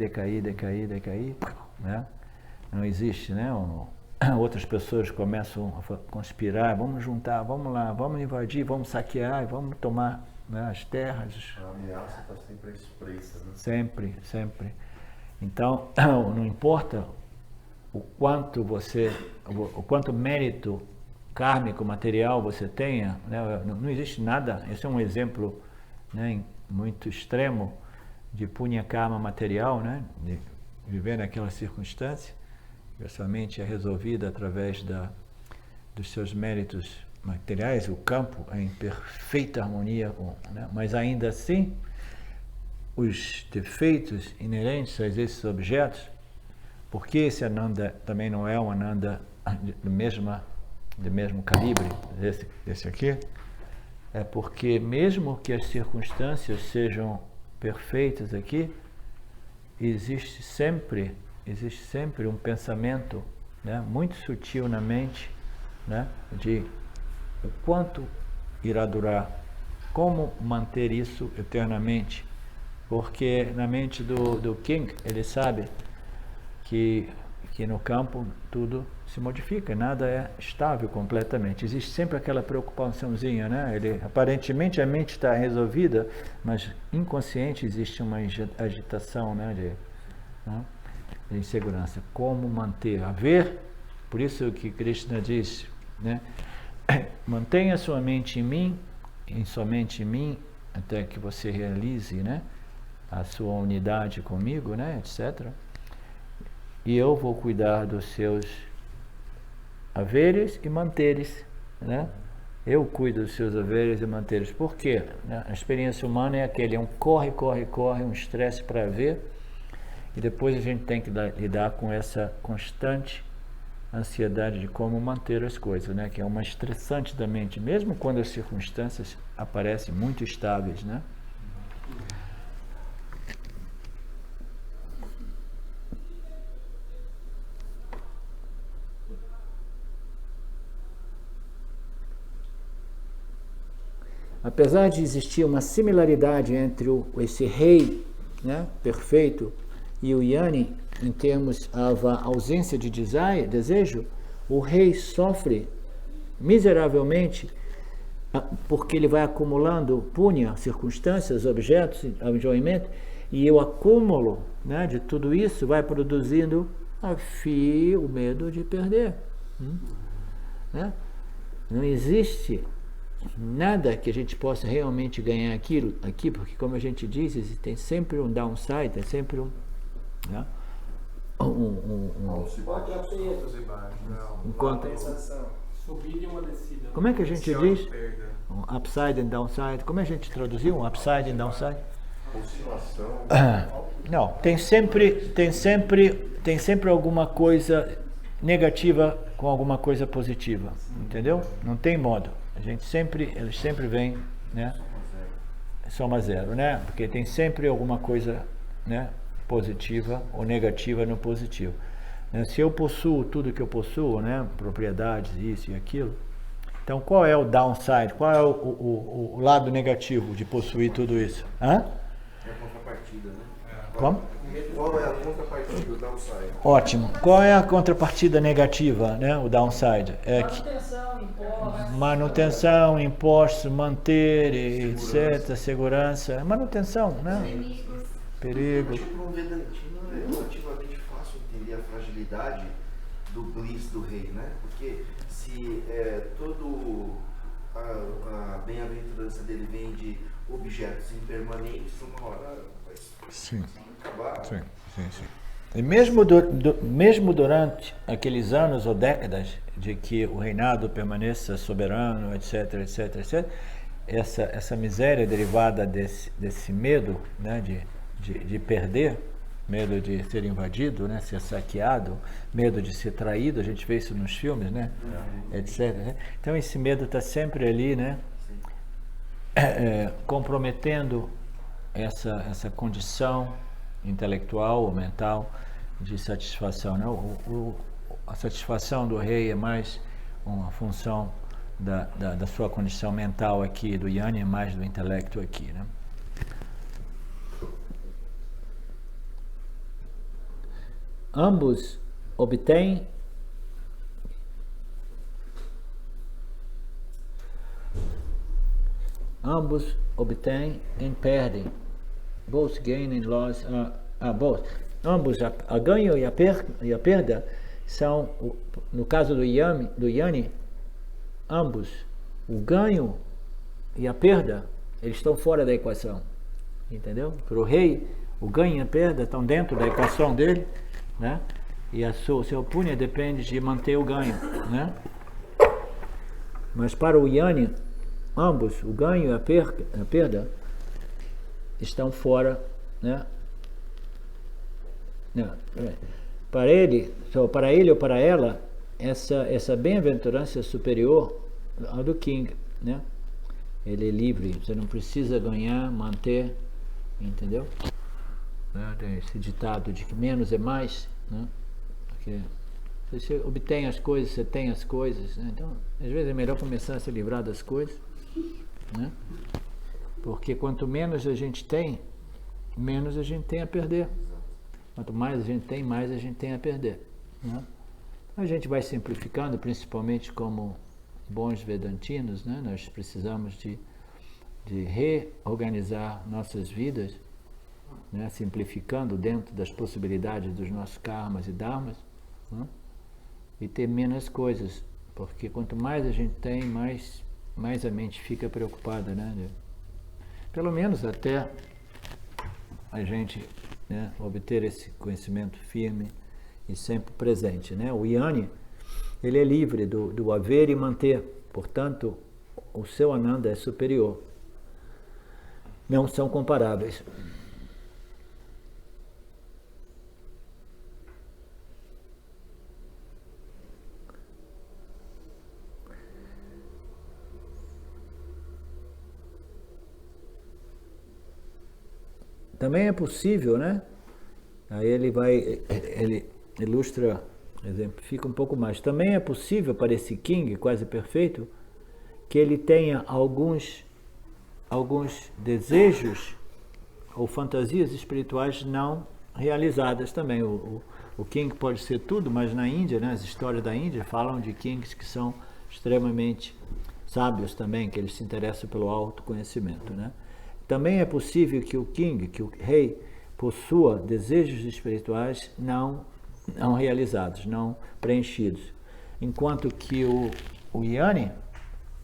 né? Não existe, né? Outras pessoas começam a conspirar, vamos juntar, vamos lá, vamos invadir, vamos saquear, vamos tomar, né, as terras. A ameaça está sempre expressa, né? Sempre. Então, não importa o quanto mérito kármico, material você tenha, né? Não existe nada, esse é um exemplo, né, muito extremo de punya karma material, né, de viver naquela circunstância, que a sua mente é resolvida através dos seus méritos materiais, o campo é em perfeita harmonia com, né, mas ainda assim os defeitos inerentes a esses objetos, porque esse ananda também não é um ananda do mesmo calibre desse aqui, é porque mesmo que as circunstâncias sejam perfeitas aqui, existe sempre um pensamento, né, muito sutil na mente, né, de o quanto irá durar, como manter isso eternamente, porque na mente do King ele sabe que no campo tudo se modifica, nada é estável completamente. Existe sempre aquela preocupaçãozinha, né? Aparentemente a mente está resolvida, mas inconsciente existe uma agitação, né? De insegurança. Como manter? Por isso que Krishna diz, né? Mantenha sua mente em mim, somente em mim, até que você realize, né? A sua unidade comigo, né? Etc. E eu vou cuidar dos seus haveres e manteres, né? Eu cuido dos seus haveres e manteres. Por quê? A experiência humana é aquele, um corre, um estresse para haver, e depois a gente tem que lidar com essa constante ansiedade de como manter as coisas, né? Que é uma estressante da mente, mesmo quando as circunstâncias aparecem muito estáveis, né? Apesar de existir uma similaridade entre esse rei, né, perfeito, e o Yani, em termos da ausência de desejo, o rei sofre miseravelmente porque ele vai acumulando punya, circunstâncias, objetos, enjoyment, e o acúmulo, né, de tudo isso vai produzindo o medo de perder. Né? Não existe nada que a gente possa realmente ganhar aqui, porque como a gente diz, tem sempre um downside, tem sempre né? Subida e uma descida. Como é que a gente diz? Um upside and downside. Como é que a gente traduziu um upside and downside? Oscilação. Não, tem sempre alguma coisa negativa com alguma coisa positiva, entendeu? Não tem modo. Eles sempre vêm, né? Soma zero, né? Porque tem sempre alguma coisa, né, positiva ou negativa no positivo. Se eu possuo tudo que eu possuo, né, propriedades, isso e aquilo, então qual é o downside? Qual é o lado negativo de possuir tudo isso? Hã? É a contrapartida, né? Como? Qual é a contrapartida do downside? Ótimo. Qual é a contrapartida negativa, né? O downside? É que manutenção, impostos, manter, etc., segurança, manutenção, né? Perigo. Tipo, um vedantino é relativamente fácil entender a fragilidade do bliss do rei, né? Porque se todo a bem-aventurança dele vem de objetos impermanentes, uma hora vai acabar. Sim. E mesmo durante aqueles anos ou décadas de que o reinado permaneça soberano, etc., essa miséria derivada desse medo, né, de perder, medo de ser invadido, né, ser saqueado, medo de ser traído, a gente vê isso nos filmes, né, etc. Né? Então esse medo está sempre ali, né, comprometendo essa condição intelectual ou mental de satisfação, né? A satisfação do rei é mais uma função da sua condição mental aqui, do Yani é mais do intelecto aqui, né? Ambos obtêm e perdem. Both gain and loss both. Ambos, a ganho e a perda são, no caso do Yani, ambos, o ganho e a perda, eles estão fora da equação, entendeu? Para o rei, o ganho e a perda estão dentro da equação dele, né? E o seu punya depende de manter o ganho, né? Mas para o Yani, ambos, o ganho e a perda, estão fora, né? Não, para ele ou para ela, essa bem-aventurança é superior ao do King, né? Ele é livre, você não precisa ganhar, manter, entendeu? Tem esse ditado de que menos é mais, né? Porque você obtém as coisas, você tem as coisas, né? Então, às vezes é melhor começar a se livrar das coisas, né? Porque quanto menos a gente tem, menos a gente tem a perder. Quanto mais a gente tem a perder, né? A gente vai simplificando, principalmente como bons vedantinos, né? Nós precisamos de reorganizar nossas vidas, né? Simplificando dentro das possibilidades dos nossos karmas e dharmas, né? E ter menos coisas, porque quanto mais a gente tem, mais a mente fica preocupada, né? Pelo menos até a gente, né, obter esse conhecimento firme e sempre presente, né? O Jnani, ele é livre do haver e manter, portanto, o seu Ananda é superior. Não são comparáveis. Também é possível, né? Aí ele ilustra, exemplifica um pouco mais. Também é possível para esse King quase perfeito que ele tenha alguns desejos ou fantasias espirituais não realizadas também. O King pode ser tudo, mas na Índia, né, as histórias da Índia falam de Kings que são extremamente sábios também, que eles se interessam pelo autoconhecimento, né? Também é possível que o King, que o rei, possua desejos espirituais não realizados, não preenchidos. Enquanto que o Jnani,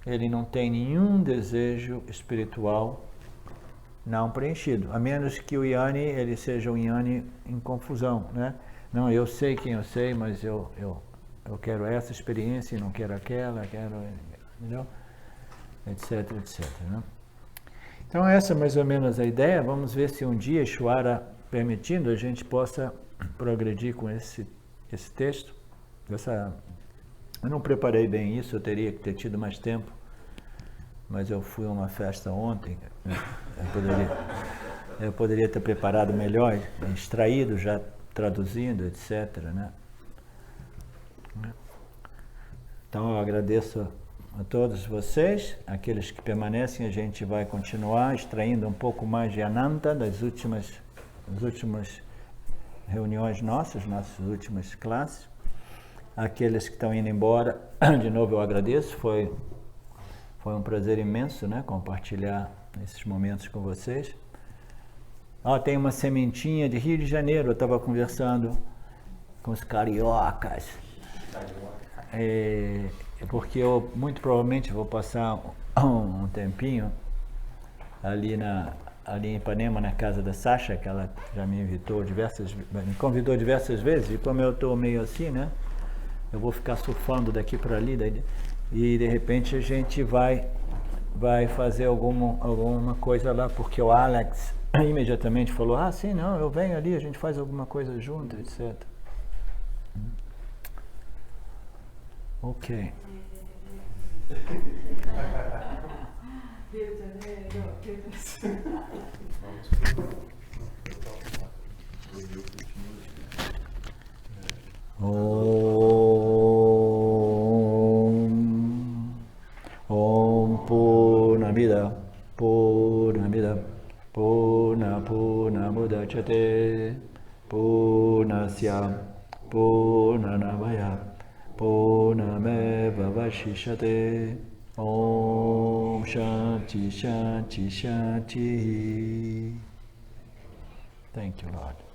ele não tem nenhum desejo espiritual não preenchido, a menos que o Jnani, ele seja um Jnani em confusão, né? Não, eu sei quem eu sei, mas eu quero essa experiência e não quero aquela, entendeu? Etc, etc, né? Então essa é mais ou menos a ideia. Vamos ver se um dia, Ishvara permitindo, a gente possa progredir com esse texto. Eu não preparei bem isso, eu teria que ter tido mais tempo, mas eu fui a uma festa ontem, né? Eu poderia ter preparado melhor, extraído, já traduzindo, etc, né? Então eu agradeço a todos vocês, aqueles que permanecem. A gente vai continuar extraindo um pouco mais de Ananta das últimas reuniões nossas últimas classes. Aqueles que estão indo embora, de novo eu agradeço, foi um prazer imenso, né, compartilhar esses momentos com vocês. Tem uma sementinha de Rio de Janeiro, eu estava conversando com os cariocas. Porque eu muito provavelmente vou passar um tempinho ali em Ipanema, na casa da Sasha, que ela já me convidou diversas vezes, e como eu estou meio assim, né, eu vou ficar surfando daqui para ali, e de repente a gente vai fazer alguma coisa lá, porque o Alex imediatamente falou, sim, não, eu venho ali, a gente faz alguma coisa junto, etc. Ok. Om Purnamida Purnamudachyate Purnasya Purnanamaya Purnameva Vashishate. Om Shanti Shanti Shanti. Thank you, Lord.